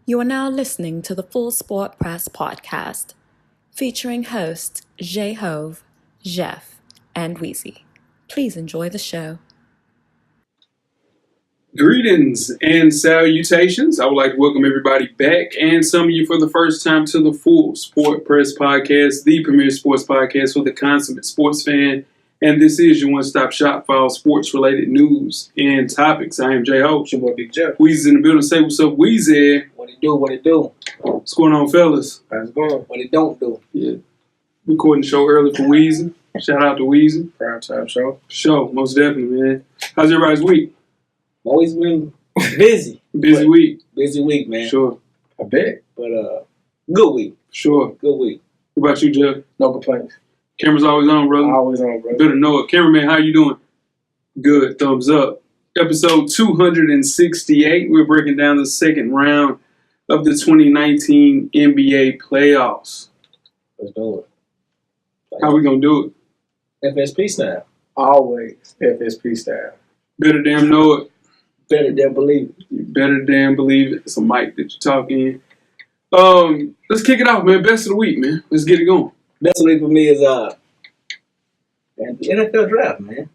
You are now listening to the Full Sport Press podcast, featuring hosts J-Hove, Jeff, and Weezy. Please enjoy the show. Greetings and salutations. I would like to welcome everybody back and some of you for the first time to the Full Sport Press podcast, the premier sports podcast for the consummate sports fan. And this is your one-stop shop for all sports-related news and topics. I am J-Ho. It's your boy Big Jeff. Weezy's in the building. Say what's up, Weezy. What it do? What it do? What's going on, fellas? How's it going? What it don't do? Yeah. Recording the show early for Weezy. Shout out to Weezy. Prime time show. Show, most definitely, man. How's everybody's week? Always been busy. Busy week. Busy week, man. Sure. I bet. But good week. Sure. Good week. What about you, Jeff? No complaints. Camera's always on, brother. Always on, brother. Better know it. Cameraman, how you doing? Good. Thumbs up. Episode 268. We're breaking down the second round of the 2019 NBA playoffs. Let's do it. How we gonna do it? FSP style. Always FSP style. Better damn know it. Better than believe it. You better damn believe it. It's a mic that you're talking in. Let's kick it off, man. Best of the week, man. Let's get it going. Best week for me is the NFL draft, man.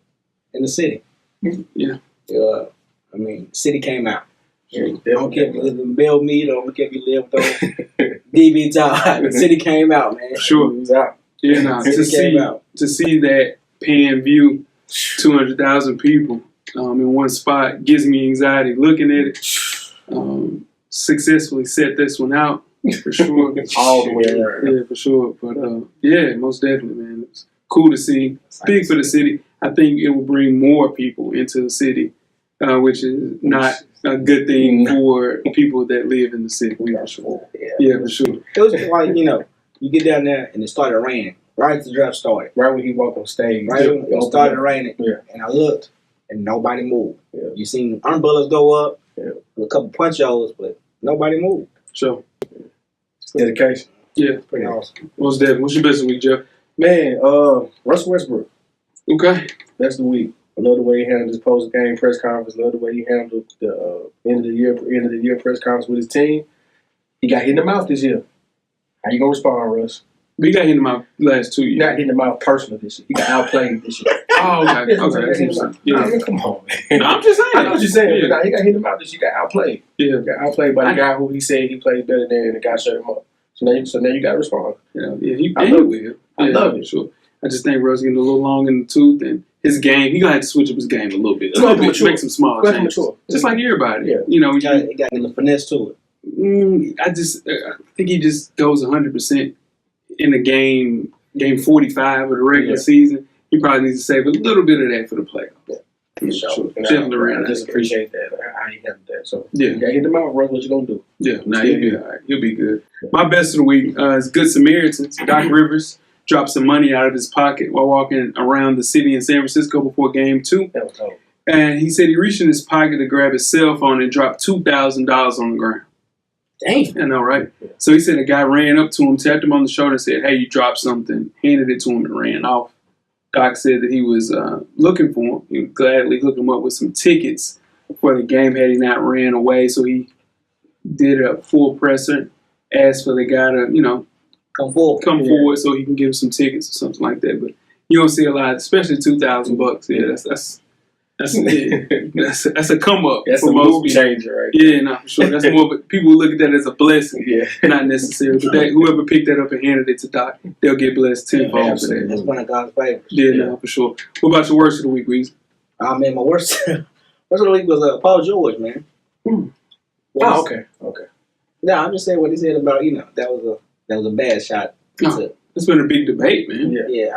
In the city. Yeah. City came out. Sure. I don't care if you live in Bellmead, I don't care if you live with DB Todd. The city came out, man. Sure. It was out. Yeah, nah, to see that pan view, 200,000 people in one spot gives me anxiety looking at it. Successfully set this one out for sure. All the way around. Yeah, for sure. But yeah, most definitely, man. It's cool to see. Big for the city. I think it will bring more people into the city, which is not a good thing for people that live in the city. For sure. Yeah, for sure. It was like, you get down there and it started raining. Right as the draft started. Right when he walked on stage. Right when it started raining. Yeah. And I looked and nobody moved. Yeah. You seen umbrellas go up, a couple punch-outs, but nobody moved. Sure. Dedication. Yeah. Pretty awesome. What's that? What's your best of the week, Jeff? Man, Russell Westbrook. Okay. That's the week. I love the way he handled his post-game press conference. I love the way he handled the end of the year press conference with his team. He got hit in the mouth this year. How you gonna respond, Russ? We got hit in the mouth last 2 years. He got hit in the mouth personally this year. He got outplayed this year. Oh, okay. That's interesting. Yeah. I mean, come on, man. No, I'm just saying. I know what you're saying. Yeah. He got hit in the mouth this year. He got outplayed. Yeah. He got outplayed by the guy who he said he played better than, and the guy shut him up. So now you got to respond. Yeah, I love it. Sure. I just think Russ getting a little long in the tooth, and his game, he gonna have to switch up his game a little bit. Make some small changes. Just like everybody. Yeah. He got a little finesse to it. I think he just goes 100% in the game 45 of the regular season. He probably needs to save a little bit of that for the playoffs. Yeah. Sure. I just appreciate that, how he handled that. So, you got hit the mouth, Russ, what you gonna do? Yeah, he'll be all right. He'll be good. My best of the week is Good Samaritans. Doc Rivers dropped some money out of his pocket while walking around the city in San Francisco before Game 2. That was dope. And he said he reached in his pocket to grab his cell phone and dropped $2,000 on the ground. Dang. I know, right? Yeah. So he said a guy ran up to him, tapped him on the shoulder, and said, "Hey, you dropped something," handed it to him and ran off. Doc said that he was looking for him. He would gladly hook him up with some tickets for the game had he not ran away. So he did a full presser, asked for the guy to, come forward so he can give him some tickets or something like that. But you don't see a lot, especially $2,000. Yeah, that's a come up. That's for a most move people. Changer, right? Yeah, no, for sure. That's more. But people look at that as a blessing, not necessarily. But whoever picked that up and handed it to Doc, they'll get blessed tenfold for that. That's one of God's favors. Yeah, no, for sure. What about your worst of the week, Weezy? Man, my worst of the week was Paul George, man. Oh, okay. No, I'm just saying what he said about that was a bad shot. It's been a big debate, man. It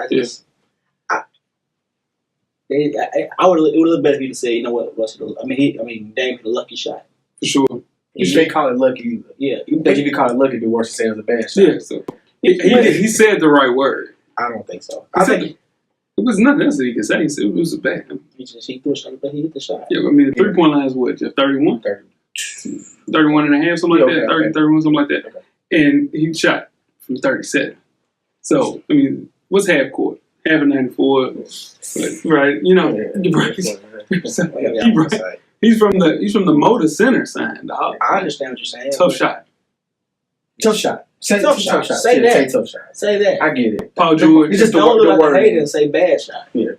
would have been better if you to say, you know what, Russell. Dame hit a lucky shot. For sure. You can't call it lucky either. Yeah. You think if you call it lucky, it'd be worse than saying it was a bad shot. Yeah. So he said the right word. I don't think so. It was nothing else that he could say. He said it was a bad. He threw a shot, but he hit the shot. Yeah, the 3-point line is what, Jeff? 31? 31 and a half, something like that. 31, something like that. Okay. And he shot from 37. So, what's half court? Half of 94, right? He He's from the Motor Center side, dog. I understand what you're saying. Tough shot. Tough shot. Say tough shot. Say that. Tough shot. Say that. I get it. Paul George. You just don't look like a hater and say bad shot. Yeah.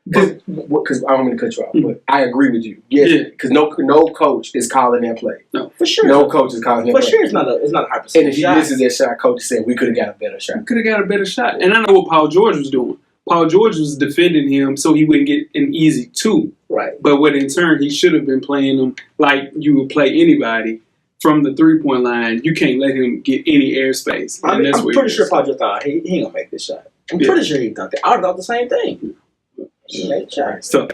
Because I don't mean to cut you off, but I agree with you. Yes, because no coach is calling that play. No, for sure. No coach is calling that play. For sure, it's not a 100% And if he misses that shot, coach said we could have got a better shot. Could have got a better shot. And I know what Paul George was doing. Paul George was defending him so he wouldn't get an easy 2. Right. But what in turn he should have been playing him like you would play anybody from the 3-point line. You can't let him get any airspace. I'm pretty sure Paul George thought he ain't gonna make this shot. I'm pretty sure he thought that. I thought the same thing. So,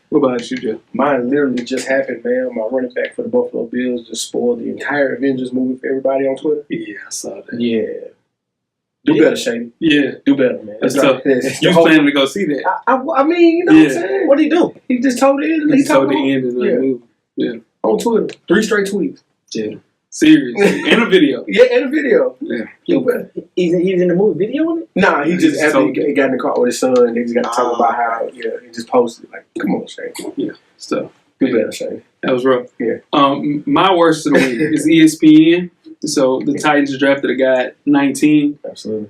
what about you, Jeff? Mine literally just happened, man. My running back for the Buffalo Bills just spoiled the entire Avengers movie for everybody on Twitter. Yeah, I saw that. Yeah. Do better, Shady. Yeah. Do better, man. That's tough. You was planning to go see that. I mean, you know what I'm saying? What did he do? He just told the end. He told the end of the movie. Yeah. On Twitter. 3 straight tweets. Yeah. Seriously. And a video. Yeah, and a video. Yeah. Do better. He's in the movie video with it? Nah, he just, after he got in the car with his son, they just got to talk about how, he just posted, like, come on, Shane. Yeah. So. Do better, Shane. That was rough. Yeah. My worst of the week is ESPN. So the Titans drafted a guy at 19. Absolutely.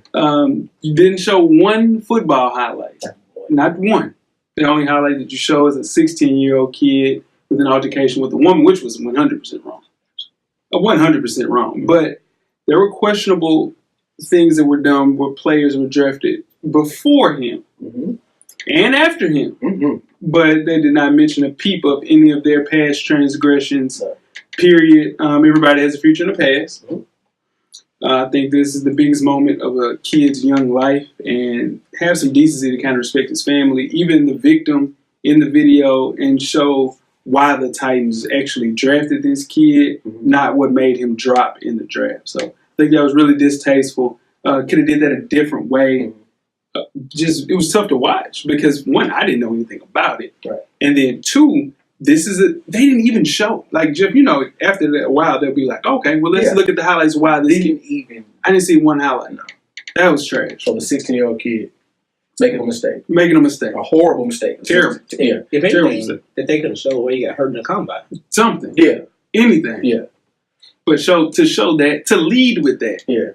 You didn't show one football highlight. Not one. The only highlight that you show is a 16-year-old kid with an altercation with a woman, which was 100% wrong. 100% wrong. But there were questionable things that were done where players were drafted before him and after him. But they did not mention a peep of any of their past transgressions. Period. Everybody has a future and a past. I think this is the biggest moment of a kid's young life, and have some decency to kind of respect his family, even the victim in the video, and show why the Titans actually drafted this kid, not what made him drop in the draft. So I think that was really distasteful. Could have did that a different way. It was tough to watch because, one, I didn't know anything about it. Right. And then, two, they didn't even show. Like, Jeff, after that, a while, they'll be like, okay, well, let's look at the highlights of why this kid. I didn't see one highlight. No. That was trash. So the 16-year-old kid making a mistake. A horrible mistake. Terrible. Yeah. If anything, that they could have showed where he got hurt in the combine. Something. Yeah. Anything. Yeah. But to show that, to lead with that. Yeah.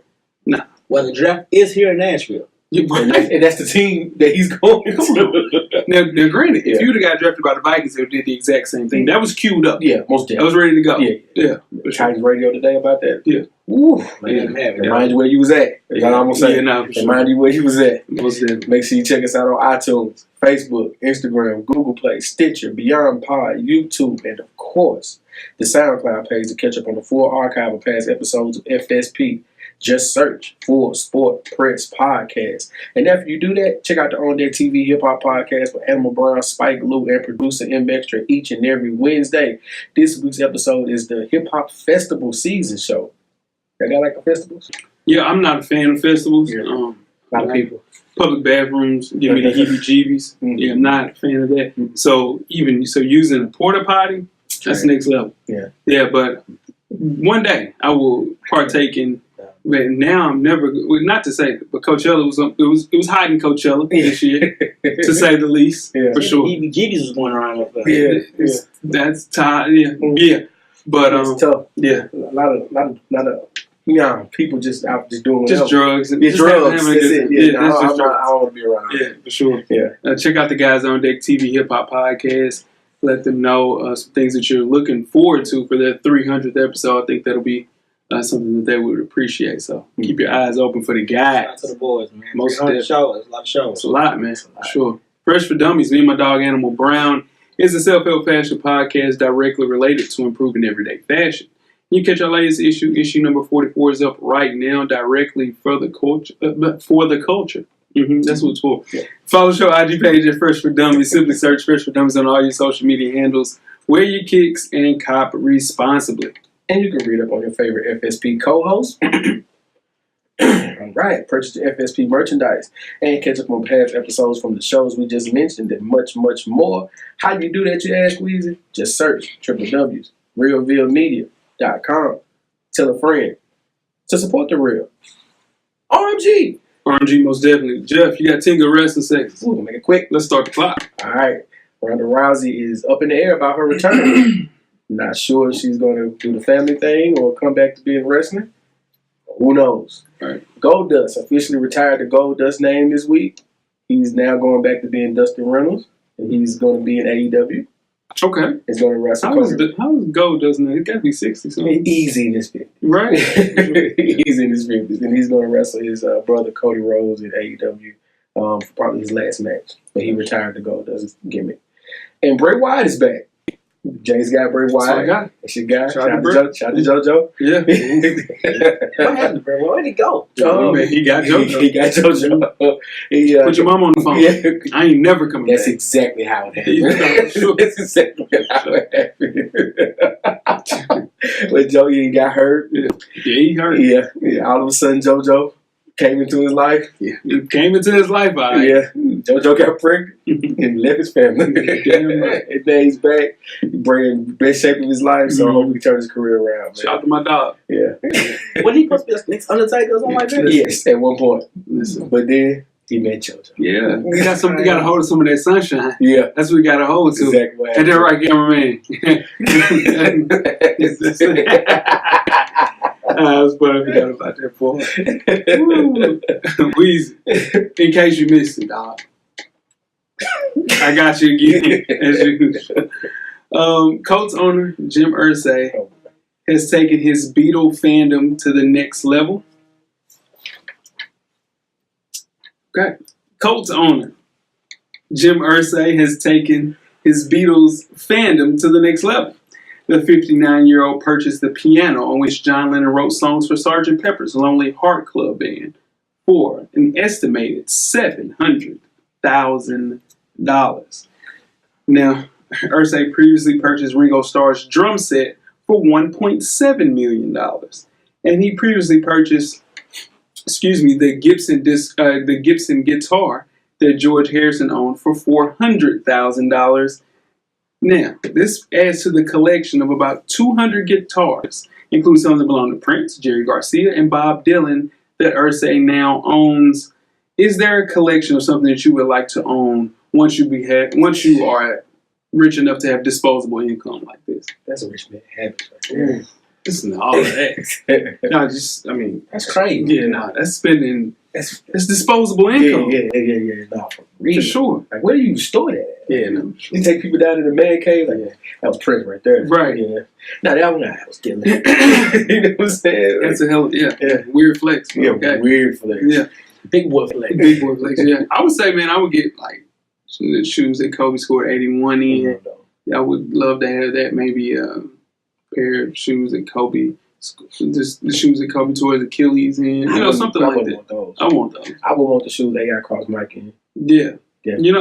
Nah. Well, the draft is here in Nashville. And that's the team that he's going to. Now, granted, if you would have got drafted by the Vikings, they did the exact same thing. That was queued up. Yeah, most definitely. That was ready to go. Yeah. Chinese radio today about that. Yeah. Woo. Remind you where you was at. That's all I'm going to say. Remind you where you was at. Make sure you check us out on iTunes, Facebook, Instagram, Google Play, Stitcher, Beyond Pod, YouTube, and of course, the SoundCloud page to catch up on the full archive of past episodes of FSP. Just search Full Sport Press Podcast. And after you do that, check out the On Deck TV Hip Hop Podcast with Animal Brown, Spike Lou, and producer M Extra each and every Wednesday. This week's episode is the Hip Hop Festival Season Show. Y'all got like the festivals? Yeah, I'm not a fan of festivals. Yeah. A lot of people. Public bathrooms give me the heebie-jeebies. Yeah, I'm not a fan of that. So using a porta potty, that's next level. Yeah, but one day I will partake in. But now I'm never. Not to say, but Coachella was hot in Coachella this year, to say the least, for sure. EBGBs was going around up there. That's tight. Yeah. But it's tough. Yeah, a lot of people just out just doing drugs. It's drugs. That's it. I don't want to be around. Yeah, for sure. Yeah. Check out the guys on Deck TV Hip Hop Podcast. Let them know some things that you're looking forward to for their 300th episode. I think that'll be something that they would appreciate. So keep your eyes open for the guys. Shout out to the boys, man. Most shows. A lot of shows. It's a lot, man. For sure. Fresh for Dummies, me and my dog Animal Brown, is a self-help fashion podcast directly related to improving everyday fashion. You can catch our latest issue. Issue number 44 is up right now, directly for the culture. That's what it's for. Yeah. Follow the show IG page at Fresh for Dummies. Simply search Fresh for Dummies on all your social media handles. Wear your kicks and cop responsibly. And you can read up on your favorite FSP co-hosts. Right. Purchase the FSP merchandise and catch up on past episodes from the shows we just mentioned and much, much more. How do you do that, you ask, Weezy? Just search www.realvilmedia.com. Tell a friend to support the real. RMG, most definitely. Jeff, you got 10 good resting seconds. Ooh, make it quick. Let's start the clock. All right. Ronda Rousey is up in the air about her return. Not sure if she's going to do the family thing or come back to being wrestling. Who knows? Right. Goldust officially retired the Goldust name this week. He's now going back to being Dustin Reynolds, and he's going to be in AEW. Okay. He's going to wrestle. How is Goldust now? It got to be 60 something. Easy in his 50s. Right. Easy in his 50s. And he's going to wrestle his brother Cody Rhodes in AEW for probably his last match. But he retired the Goldust gimmick. And Bray Wyatt is back. Jay's got Bray Wyatt. That's your guy. Shout out to JoJo. Yeah. What happened to Bray? Where'd he go? He got JoJo. He got JoJo. Put your mom on the phone. Yeah. I ain't never coming That's back. exactly how it happened. That's exactly how it happened. When Joey got hurt. Yeah, he hurt. Yeah. All of a sudden, JoJo came into his life. Yeah. He came into his life, all right. Yeah. JoJo got pregnant and left his family. And now he's back, bringing the best shape of his life, so I hope he can turn his career around. Man. Shout out to my dog. Yeah. Wasn't he supposed to be the next Undertaker or something like that? Yes, at one point. But then he met JoJo. Yeah. We got a hold of some of that sunshine. Yeah. That's what we got a hold to. Exactly. And that right, cameraman. I was funny. I forgot about that for Weezy. In case you missed it, dog. I got you again, as usual. Colts owner Jim Irsay has taken his Beatle fandom to the next level. Okay. Colts owner Jim Irsay has taken his Beatles fandom to the next level. The 59-year-old purchased the piano on which John Lennon wrote songs for Sgt. Pepper's Lonely Heart Club Band for an estimated $700,000. Now, Irsay previously purchased Ringo Starr's drum set for $1.7 million. And he previously purchased, the Gibson guitar that George Harrison owned for $400,000. Now, this adds to the collection of about 200 guitars, including some that belong to Prince, Jerry Garcia, and Bob Dylan, that Irsay now owns. Is there a collection of something that you would like to own once you are rich enough to have disposable income like this? That's a rich man habit right there. Listen to all of that. That's crazy. Yeah, that's spending. It's disposable income. Yeah. No, for real. For sure. Like, where do you store that? Yeah, no. You take people down to the man cave, like, that was Prince right there. Right. Yeah. Now that one I was killing. You know what I'm saying? That's a hell of, weird flex. Yeah, okay. Weird flex. Yeah. Big boy flex. Big boy flex, yeah. I would say, man, I would get, like, some of the shoes that Kobe scored 81 in. I would love to have that. Maybe a pair of shoes that Kobe... Just the shoes that Kobe tore his Achilles in, something like that. I want those. I would want the shoes they got cross Mike in. Yeah.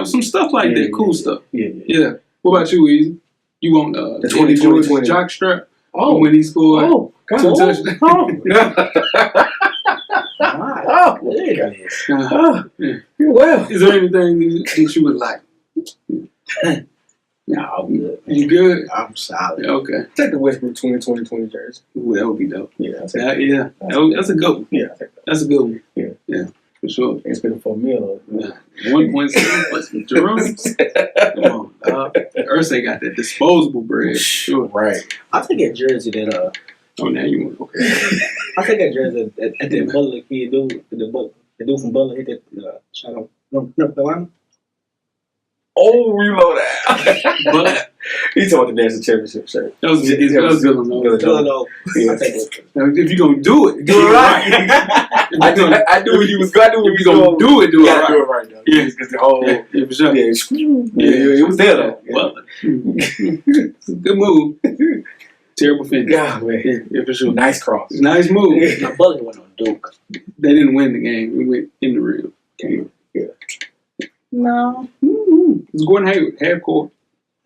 Some stuff like that, cool stuff. Yeah. What about you, Weezy? You want the 2020 jock strap? Oh, when he scored 2 touchdowns. Well, is there anything that you would like? No, I'm good. You good? I'm solid. Okay. Take the Westbrook 2020 jersey. Ooh, that would be dope. Yeah, that's a good one. Yeah, that's a good one. Yeah, for sure. It's been a $4 million. 1.7 plus Jerome's. Come on, Irsay got that disposable bread. Sure, right. I think that jersey that Oh, now you want okay. I think that jersey that the Butler kid the dude from Butler hit that shot on North Carolina. Oh, reload that. But he's talking about the national championship shirt. That was good. If you're gonna do it right. I knew what he was gonna do. If you're gonna do it right. Do it right though. Yeah, because the whole for sure. Yeah, it was there though. Well, good move. Terrible finish. Yeah, man. Yeah, for sure. Nice cross. Nice move. My Butler went on Duke. They didn't win the game. We went in the rim. Yeah. No. It's Gordon Hayward, half court.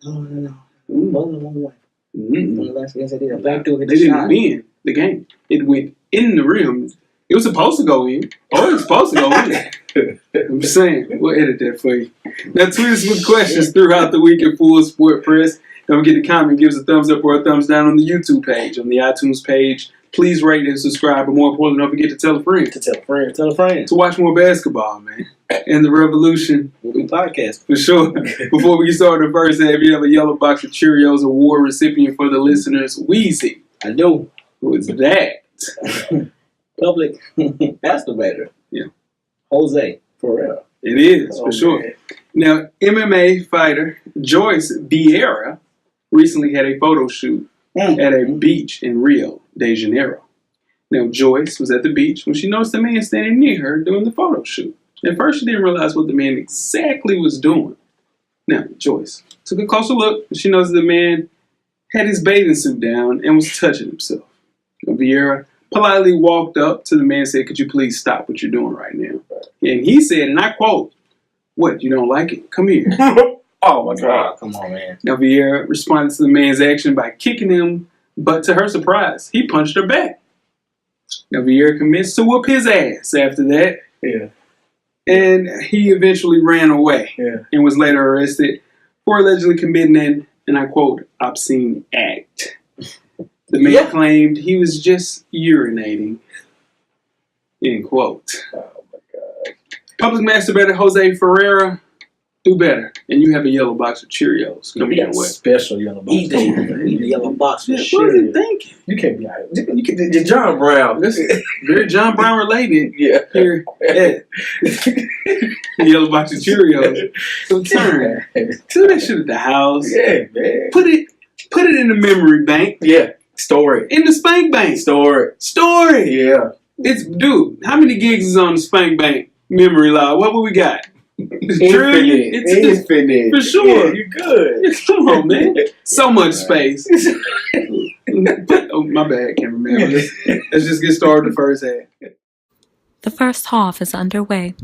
No. Butler won one. Mm-hmm. The last game they did they didn't win the game. It went in the rim. It was supposed to go in. Oh, it was supposed to go in. I'm just saying. We'll edit that for you. Now, tweet us with questions throughout the week at Full Sport Press. Don't forget to comment, give us a thumbs up or a thumbs down on the YouTube page, on the iTunes page. Please rate and subscribe, but more importantly, don't forget to tell a friend. Tell a friend. To watch more basketball, man. And the revolution. We'll be podcast. For sure. Before we get started the first half, you have a yellow box of Cheerios award recipient for the listeners, Weezy. I do. Who is that? Public Masturbator. Yeah. Jose. For real. It is, for sure. Man. Now, MMA fighter Joyce Vieira recently had a photo shoot at a beach in Rio de Janeiro. Now, Joyce was at the beach when she noticed a man standing near her doing the photo shoot. At first, she didn't realize what the man exactly was doing. Now, Joyce took a closer look, and she noticed the man had his bathing suit down and was touching himself. Now, Vieira politely walked up to the man and said, "Could you please stop what you're doing right now?" And he said, and I quote, "What, you don't like it? Come here." Oh, my God. Come on, man. Now, Vieira responded to the man's action by kicking him, but to her surprise, he punched her back. Now, Vieira commenced to whoop his ass after that. Yeah. And he eventually ran away and was later arrested for allegedly committing an, and I quote, obscene act. The man claimed he was just urinating. End quote. Oh, my God. Public masturbator Jose Ferreira, do better. And you have a yellow box of Cheerios coming your way. Special yellow box. Eat the yellow box of What was he thinking? You can't be out. You're John Brown. This is very John Brown related. Yeah. Here at yellow box of Cheerios. So turn. Do that shit at the house. Yeah, man. Put it in the memory bank. Yeah. Store it. In the spank bank. Store it. Yeah. Dude, how many gigs is on the spank bank memory log? What we got? Infinite. Infinite. For sure. Yeah, you're good. Come on, man. So much space. Oh, my bad. Can't remember. Let's just get started the first half. The first half is underway.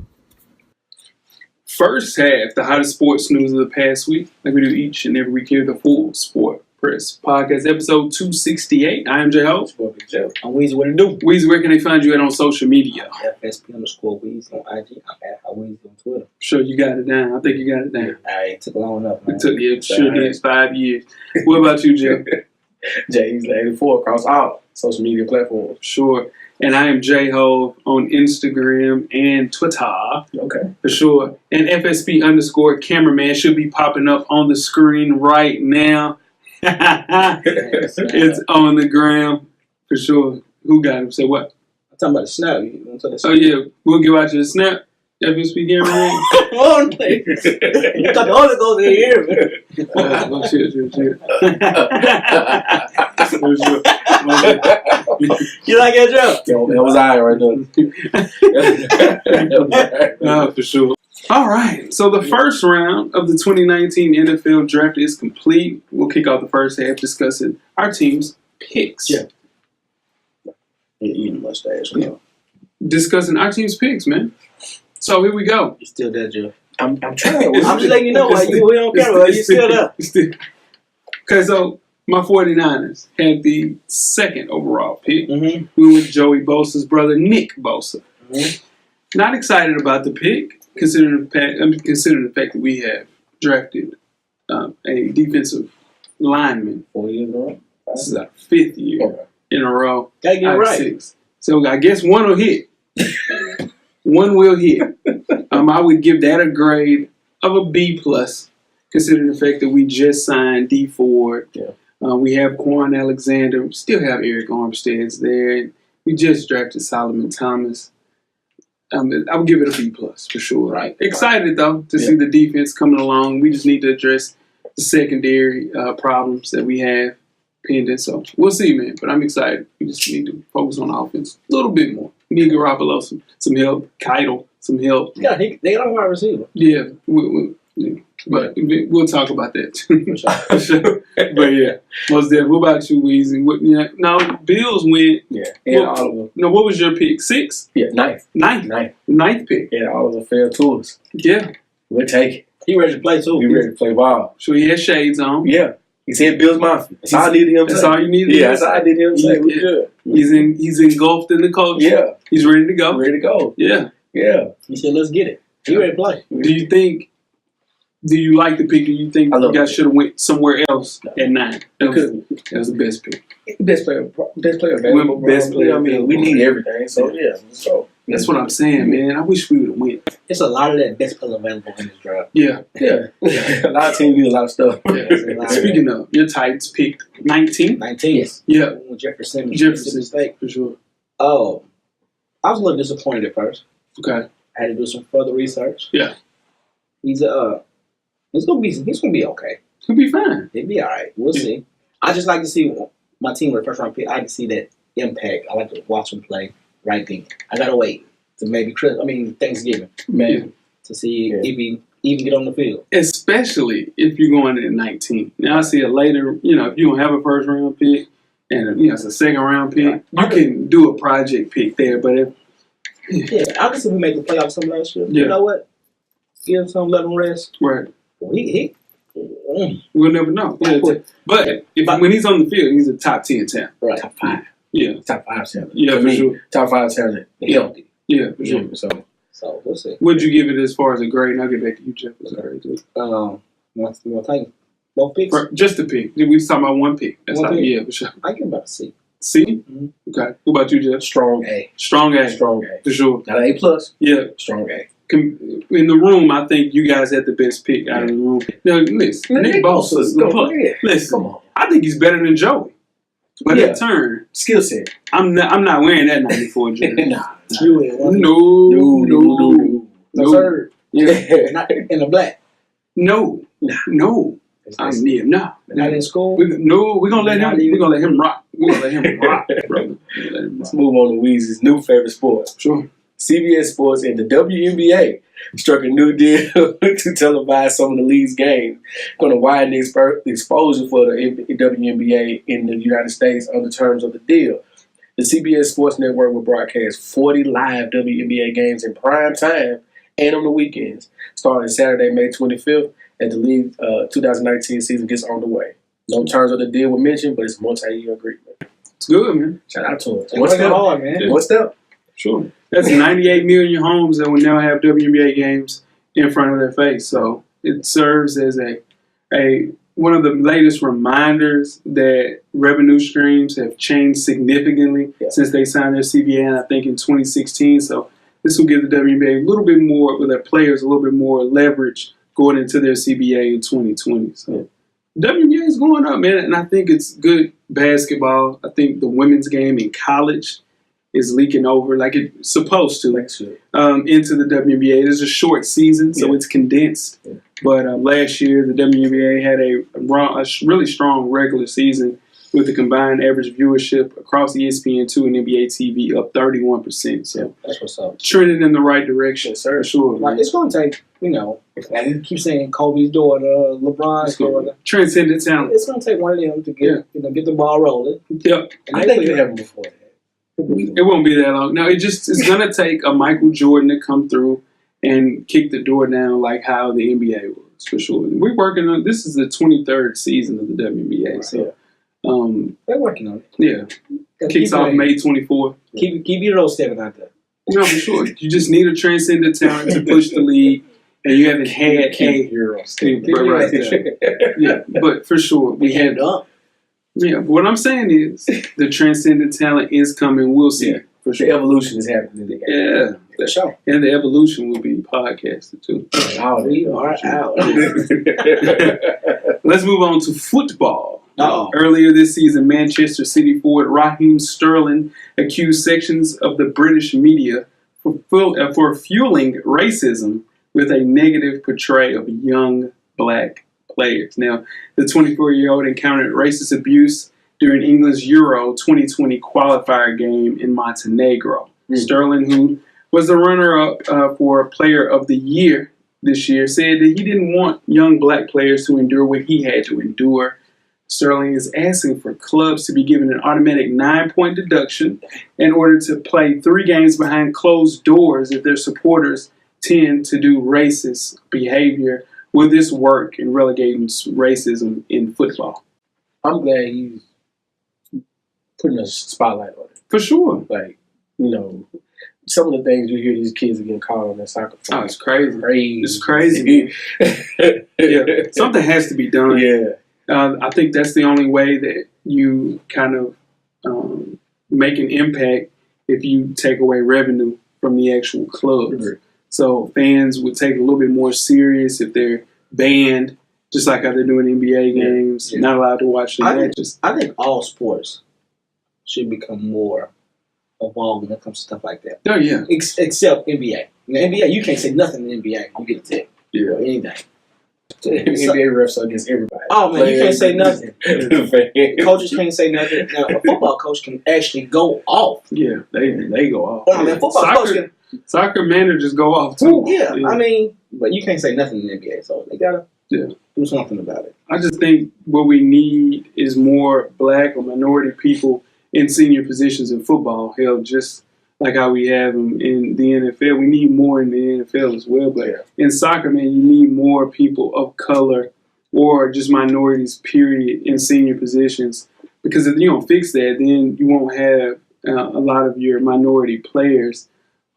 First half, the hottest sports news of the past week, like we do each and every week here, the Full Sport Press Podcast, episode 268. I am J-Ho. I'm Weezy. What it do? Weezy, where can they find you at on social media? FSP_Weezy on IG. I'm at Weezy on Twitter. Sure, you got it down. I think you got it down. It took long enough, man. It sure did. 5 years. What about you, Jeff? J-Easley84 across all social media platforms. Sure. And I am J-Ho on Instagram and Twitter. Okay. For sure. And FSP_cameraman should be popping up on the screen right now. It's on the gram. For sure. Who got him? Say what? I'm talking about the snap. You want to tell the snap? Oh, yeah. We'll give out your snap. FSP cameraman. Come on, you thought the Holy Ghost in here, man. Well, chill. You like that joke? Yo, that was I right there. No, for sure. All right. So the first round of the 2019 NFL draft is complete. We'll kick off the first half discussing our team's picks. Yeah. Eating mustache. Yeah. Discussing our team's picks, man. So here we go. You still there, Joe? I'm trying. I'm just letting you know why we don't care. You still there? Okay, so my 49ers had the second overall pick. Mm-hmm. We went with Joey Bosa's brother, Nick Bosa. Mm-hmm. Not excited about the pick, considering the fact that we have drafted a defensive lineman. 4 years in a row. This is our 5th year in a row. Gotta get it right. 6. So I guess one will hit. One will hit. I would give that a grade of a B+, considering the fact that we just signed D Ford. Yeah. We have Quan Alexander. We still have Eric Armstead's there. We just drafted Solomon Thomas. I would give it a B+ for sure. Right. Excited though to see the defense coming along. We just need to address the secondary problems that we have pending. So we'll see, man. But I'm excited. We just need to focus on offense a little bit more. We need Garoppolo some help. Keitel some help. Yeah, they don't wide receiver. Yeah, but we'll talk about that too. For sure. But yeah, most definitely. What about you, Weezy? Now, Bills went. Yeah, and Oliver. No, what was your pick? 6? Yeah, ninth. Ninth pick. Yeah, Oliver fair tools. Yeah, we'll take it. He ready to play too. He ready to play ball. So he had shades on. Yeah. He said Bills Mafia. That's all I needed him to say. That's all you needed. Yeah, that's all I needed him to say. We're good. He's engulfed in the culture. Yeah. He's ready to go. Ready to go. Yeah. Yeah. He said, let's get it. He ready to play. Do you think Do you like the pick? Do you think you guys should have went somewhere else at 9? That was the best pick. Best player available. Best player. I mean, we need everything. So so that's what I'm saying, man. I wish we would have went. It's a lot of that best player available in this draft. Yeah. A lot of teams need a lot of stuff. Yeah. Speaking of, your Titans picked 19. 19. Yes. Yeah. Jefferson State for sure. Oh, I was a little disappointed at first. Okay. I had to do some further research. Yeah. He's gonna be okay. He'll be fine. He'll be all right. We'll see. I just like to see my team with the first round pick. I like to see that impact. I like to watch him play right then. I gotta wait to maybe Thanksgiving, man, to see if he even get on the field. Especially if you're going at 19. Now I see it later. If you don't have a first round pick and it's a second round pick, you can do a project pick there. But if obviously we made the playoffs some last year. Yeah. You know what? Give some, let him rest. Right. We'll never know. But when he's on the field, he's a top 10 talent. Right. Top 5. Yeah. Top 5 talent. Yeah, for sure. Top 5 talent. Yeah, for sure. So we'll see. What'd you give it as far as a grade? And I'll get back to you, Jeff. You want to take both picks? Just a pick. We was talking about one pick. That's one pick? Yeah, for sure. I give about a C. C? Mm-hmm. Okay. What about you, Jeff? Strong A. Strong A. For sure. Not an A+. Yeah. Strong A. In the room, I think you guys had the best pick out of the room. No, listen, Nick Bosa's the puck. Listen, come on. I think he's better than Joey. But that turn, skill set. I'm not wearing that 94 jersey. No, sir. Yeah, not in the black. No. Not in school. We're gonna let him. We're gonna let him rock. We're gonna let him rock, brother. Let's move on to Weezy's new favorite sport. Sure. CBS Sports and the WNBA struck a new deal to televise some of the league's games. Going to widen the exposure for the WNBA in the United States on the terms of the deal. The CBS Sports Network will broadcast 40 live WNBA games in prime time and on the weekends, starting Saturday, May 25th, as the league 2019 season gets underway. No terms of the deal were mentioned, but it's a multi-year agreement. It's good, man. Shout out to them. What's that hard, man? What's that? Sure. That's 98 million homes that will now have WNBA games in front of their face. So it serves as a one of the latest reminders that revenue streams have changed significantly since they signed their CBA, I think, in 2016. So this will give the WNBA a little bit more, with their players, a little bit more leverage going into their CBA in 2020. So WNBA is going up, man, and I think it's good basketball. I think the women's game in college is leaking over like it's supposed to into the WNBA. It is a short season, so it's condensed. Yeah. But last year, the WNBA had a really strong regular season with the combined average viewership across ESPN2 and NBA TV up 31%. So that's what's up. Trending in the right direction, sir. Sure. Like, it's going to take, I keep saying Kobe's daughter, LeBron's daughter. Transcendent talent. It's going to take one of them to get the ball rolling. Yep. And I think it happened before that. It won't be that long. No, it's going to take a Michael Jordan to come through and kick the door down like how the NBA was, for sure. We're working on, this is the 23rd season of the WNBA. Right, so they're working on it. Yeah. Kicks off May 24th. Keep your road stepping out there. No, for sure. You just need a transcendent talent to push the league, and you haven't had right there. Yeah, but for sure. We had up. Yeah, what I'm saying is the transcendent talent is coming. We'll see. For sure. The evolution is happening in the game. Yeah. For sure. And the evolution will be podcasted too. We are out. Let's move on to football. Uh-oh. Earlier this season, Manchester City forward Raheem Sterling accused sections of the British media for fueling racism with a negative portrayal of young black players. Now, the 24-year-old encountered racist abuse during England's Euro 2020 qualifier game in Montenegro. Sterling, who was the runner-up for Player of the Year this year, said that he didn't want young black players to endure what he had to endure. Sterling is asking for clubs to be given an automatic 9-point deduction in order to play 3 games behind closed doors if their supporters tend to do racist behavior. Will this work in relegating racism in football? I'm glad he's putting a spotlight on it. For sure. Like, some of the things you hear these kids are getting called on their soccer field. Oh, it's crazy. It's crazy. Yeah, something has to be done. Yeah. I think that's the only way that you kind of make an impact if you take away revenue from the actual clubs. Mm-hmm. So fans would take it a little bit more serious if they're banned, just like how they're doing NBA games, not allowed to watch the matches. I think all sports should become more evolved when it comes to stuff like that. Oh, yeah. Except NBA. In the NBA, you can't say nothing in the NBA. You get a tip. Yeah. Anything. So, NBA refs are against everybody. Oh, man, you can't say nothing. Coaches can't say nothing. Now, a football coach can actually go off. Yeah, they go off. Oh, man, football coach can... Soccer managers go off, too. Yeah, I mean, but you can't say nothing in the NBA, so they got to do something about it. I just think what we need is more black or minority people in senior positions in football. Hell, just like how we have them in the NFL. We need more in the NFL as well. But in soccer, man, you need more people of color or just minorities, period, in senior positions. Because if you don't fix that, then you won't have a lot of your minority players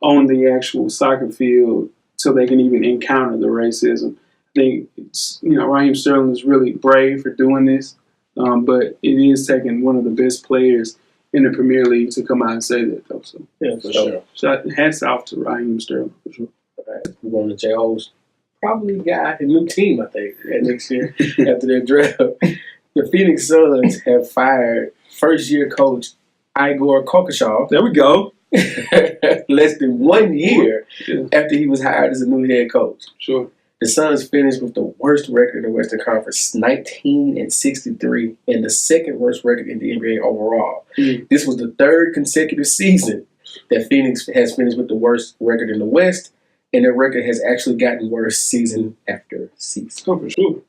on the actual soccer field so they can even encounter the racism. I think, Raheem Sterling is really brave for doing this, but it is taking one of the best players in the Premier League to come out and say that, though. So, yeah, for sure. Hats off to Raheem Sterling, for sure. All right. We're going to J-Ho's probably got a new team, I think, next year after their draft. The Phoenix Suns have fired first-year coach Igor Kokoshaw. There we go. Less than 1 year after he was hired as a new head coach. Sure. The Suns finished with the worst record in the Western Conference, 19-63, and the second worst record in the NBA overall. Mm. This was the third consecutive season that Phoenix has finished with the worst record in the West, and their record has actually gotten worse season after season. Oh, for sure.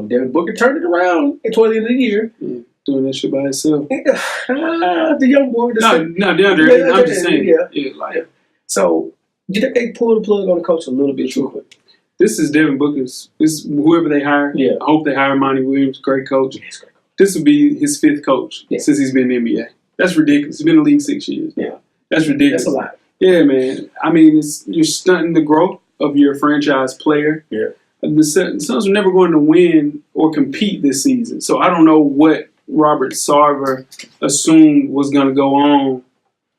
Devin Booker turned it around toward the end of the year. Mm. Doing that shit by himself. The young boy. No, DeAndre. I'm just saying. Yeah. So, do you think they pull the plug on the coach a little bit too quick? This is Devin Booker's. This whoever they hire. Yeah. I hope they hire Monty Williams, great coach. Yeah, great. This will be his fifth coach since he's been in the NBA. That's ridiculous. He's been in the league 6 years. Yeah. That's ridiculous. That's a lot. Yeah, man. I mean, you're stunting the growth of your franchise player. Yeah. The Suns are never going to win or compete this season. So I don't know what Robert Sarver assumed was going to go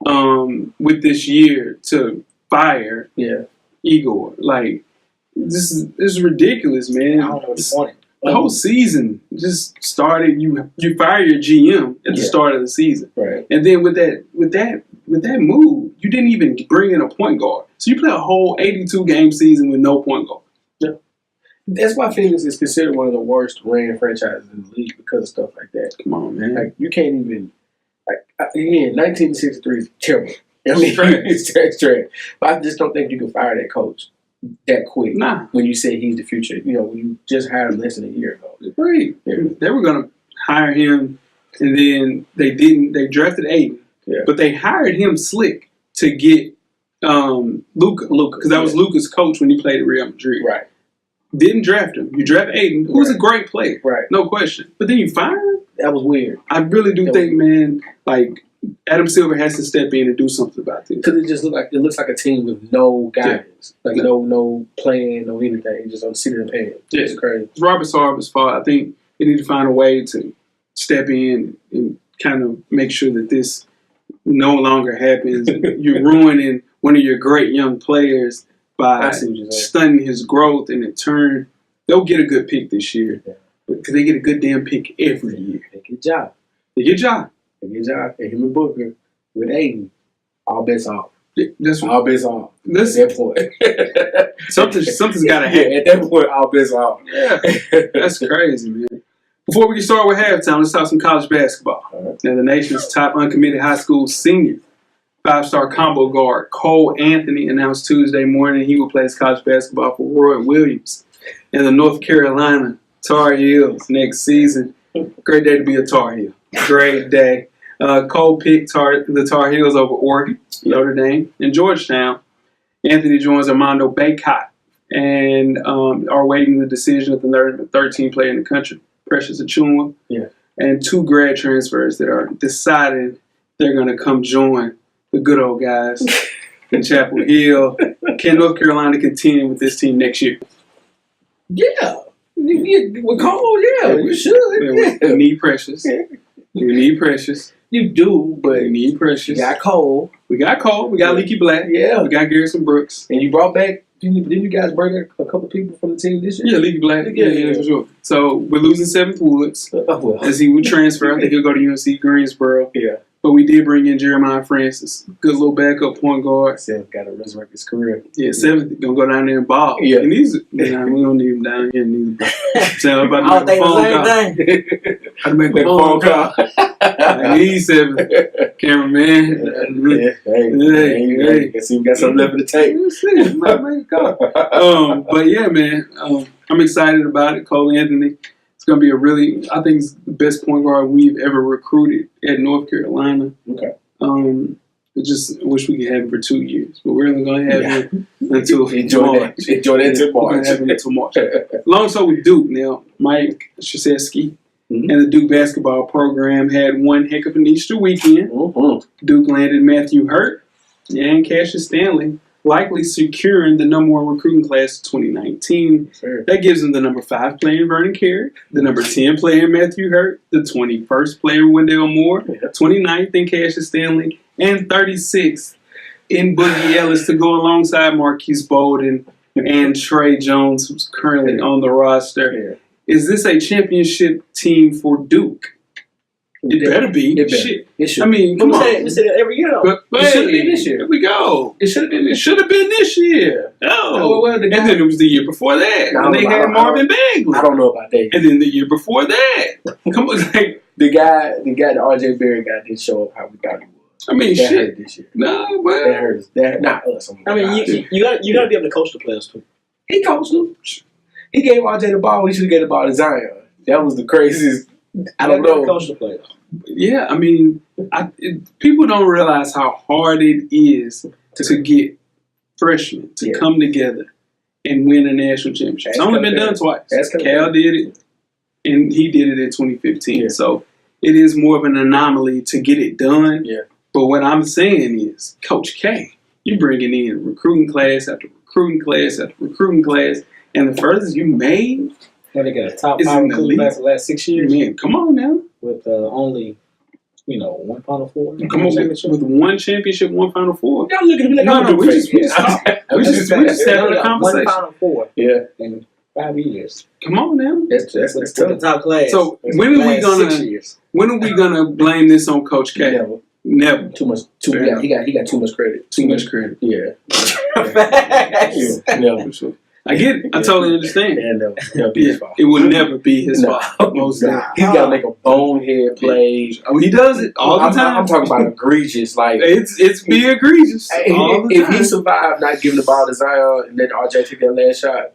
on with this year to fire Igor. Like, this is ridiculous, man. I don't know what he wanted. The whole season just started. You fire your GM at the start of the season, right? And then with that move, you didn't even bring in a point guard. So you play a whole 82 game season with no point guard. Yeah. That's why Phoenix is considered one of the worst ran franchises in the league because of stuff like that. Come on, man. Like, you can't even. Again, 1963 is terrible. I mean, it's trash. But I just don't think you can fire that coach that quick. Nah. When you say he's the future, when you just hired him less than a year ago. Right. Yeah. They were going to hire him, and then they didn't. They drafted Aiden, but they hired him slick to get Luka, because that was Luka's coach when he played at Real Madrid. Right. Didn't draft him. You draft Aiden, who's a great player. Right. No question. But then you fire him? That was weird. I really do think, man, like, Adam Silver has to step in and do something about this. Because it looks like a team with no guidance. Like, no plan, no anything. Just on sitting and paying. It's crazy. It's Robert Sarver's fault. I think they need to find a way to step in and kind of make sure that this no longer happens. You're ruining one of your great young players by stunning his growth, and in turn, they'll get a good pick this year. Because they get a good damn pick every year. They get job. They get job. And him and Booker with Aiden, all bets off. All bets off. At that point. Something's got to happen. At that point, all bets off. Yeah. That's crazy, man. Before we get started with halftime, let's talk some college basketball. Right. Now, the nation's top uncommitted high school senior 5-star combo guard Cole Anthony announced Tuesday morning he will play his college basketball for Roy Williams and the North Carolina Tar Heels next season. Great day to be a Tar Heel. Great day. Cole picked the Tar Heels over Oregon, Notre Dame, and Georgetown. Anthony joins Armando Bacot and are waiting the decision of the 13th player in the country, Precious Achua, and 2 grad transfers that are decided they're going to come join the good old guys in Chapel Hill. Can North Carolina contend with this team next year? Yeah. With Cole, yeah, we should. We need Precious. We need Precious. You do, but we need Precious. You got Cole. We got Cole. We got Leaky Black. Yeah. We got Garrison Brooks. And you brought back, didn't you guys bring back a couple people from the team this year? Yeah, Leaky Black. Yeah, for sure. So we're losing 7th Woods as he would transfer. I think he'll go to UNC Greensboro. Yeah. But we did bring in Jeremiah Francis. Good little backup point guard. 7th got to resurrect his career. Yeah, 7th going to go down there and ball. Yeah. And we don't need him down here neither. So I'm about I don't think the same thing. How to make that phone call. I need 7th. Cameraman. Hey. See, we got something left in the tape. But yeah, man. I'm excited about it. Cole Anthony. It's going to be I think it's the best point guard we've ever recruited at North Carolina. Okay. I just wish we could have him for 2 years, but we're only going to have him until Enjoy March. that We're going to have him until March. Long so with Duke now, Mike Krzyzewski and the Duke basketball program had one heck of an Easter weekend. Duke landed Matthew Hurt and Cassius Stanley, likely securing the number 1 recruiting class of 2019. Sure. That gives them the number 5 player in Vernon Carey, the number 10 player in Matthew Hurt, the 21st player in Wendell Moore, 29th in Cassius Stanley, and 36th in Boogie Ellis to go alongside Marquise Bolden and Trey Jones, who's currently on the roster. Is this a championship team for Duke? It better be. It should. I mean, come on. We say that every year, though. But it should have been this year. Here we go. It should have been. It should have been this year. And then it was the year before that. And they had Marvin Bagley. I don't know about that. And then the year before that. Come on, the guy, the RJ Barry guy didn't show up how we thought he was. I mean, that shit. Hurt this year. No, but that hurt us. Not us. I mean, you got to be able to coach the players too. He coached them. He gave RJ the ball. He should have gave the ball to Zion. That was the craziest. I don't know. Coach the players. Yeah, I mean, people don't realize how hard it is to get freshmen to come together and win a national championship. It's only been done twice. Cal did it, and he did it in 2015. Yeah. So it is more of an anomaly to get it done. Yeah. But what I'm saying is, Coach K, you're bringing in recruiting class after recruiting class after recruiting class, and the furthest you made. Well, they got a top 5 recruiting class the last 6 years. Man, come on now. With only, 1 Final Four. Come on, with 1 championship, 1 Final Four. Y'all looking at me like no, we just having a conversation. 1 Final Four. Yeah. In 5 years. Come on now. That's the top class. So when are we gonna blame this on Coach K? Never. Too much. He got too much credit. Too much credit. Yeah. Never. Sure. I get it. I totally understand. It will never be his fault. He's got to make a bonehead play. He does it all the time. I'm talking about egregious. Like it's be egregious. If he survived not giving the ball to Zion and then RJ took that last shot.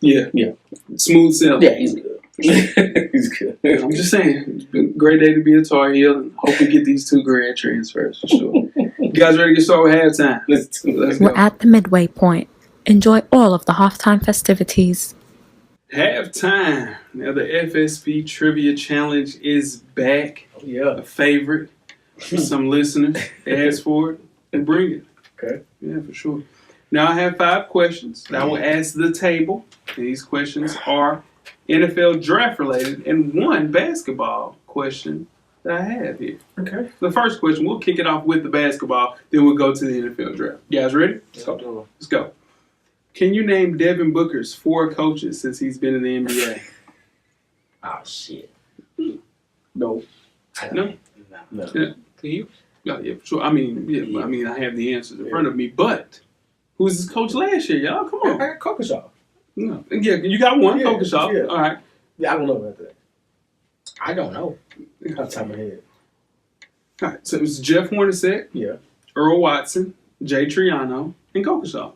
Yeah. Smooth sailing. Yeah, he's good. He's good. I'm just saying, it's been a great day to be a Tar Heel, and hope we get these 2 grad transfers for sure. You guys ready to get started with halftime? Let's go. We're at the midway point. Enjoy all of the halftime festivities. Halftime. Now the FSP Trivia Challenge is back. Oh, yeah. A favorite for some listeners. Ask for it and bring it. Okay. Yeah, for sure. Now I have 5 questions that I will ask the table. These questions are NFL draft related and 1 basketball question that I have here. Okay. The first question, we'll kick it off with the basketball, then we'll go to the NFL draft. You guys ready? Let's go. Can you name Devin Booker's 4 coaches since he's been in the NBA? Oh, shit. No. No. Yeah. Can you? Yeah, for sure. I mean, I have the answers in front of me, but who was his coach last year, y'all? Come on. I got Kokoshaw. No. Yeah, you got 1, Kokoshaw. Yeah. All right. Yeah, I don't know about that. I don't know. Off the top of my head. All right, so it was Jeff Hornacek, Earl Watson, Jay Triano, and Kokoshaw.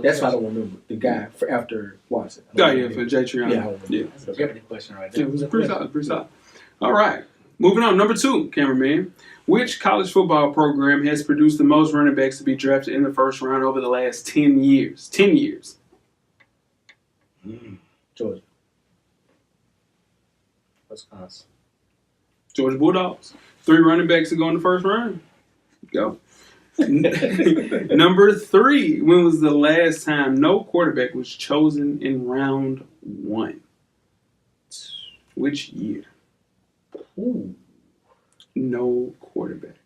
That's why I don't remember the guy for after Watson. For Jay Triano. Yeah. That's a Jeopardy question right there. Yeah, it was pretty solid. All right. Moving on. Number 2, cameraman. Which college football program has produced the most running backs to be drafted in the first round over the last 10 years? 10 years. Georgia. Wisconsin. Georgia Bulldogs. 3 running backs to go in the first round. Go. Number 3. When was the last time no quarterback was chosen in round 1? Which year? Ooh. No quarterback.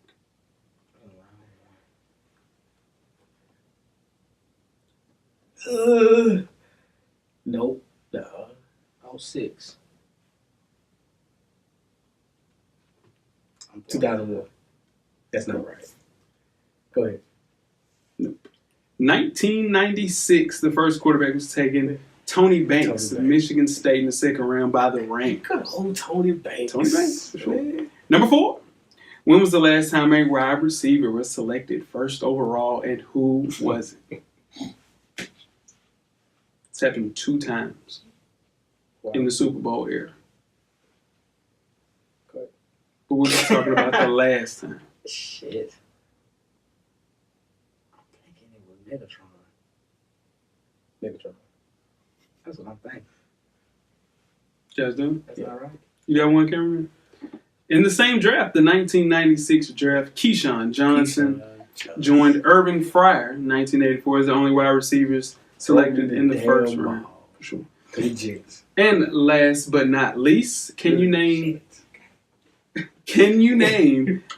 Nope. 06. 2001. That's not right. Go ahead. Nope. 1996, the first quarterback was taken. Tony Banks of Michigan State in the second round by the rank. Good old Tony Banks. Tony Banks, for sure. Number 4. When was the last time a wide receiver was selected first overall, and who was it? It's happened 2 times in the Super Bowl era. But we're just talking about the last time. Shit. I'm thinking it was Megatron. That's what I'm thinking. You guys doing? That's all right. You got one, Cameron? In the same draft, the 1996 draft, Keyshawn Johnson joined Urban Fryer in 1984 as the only wide receivers selected in the first round. For sure. And last but not least, can you name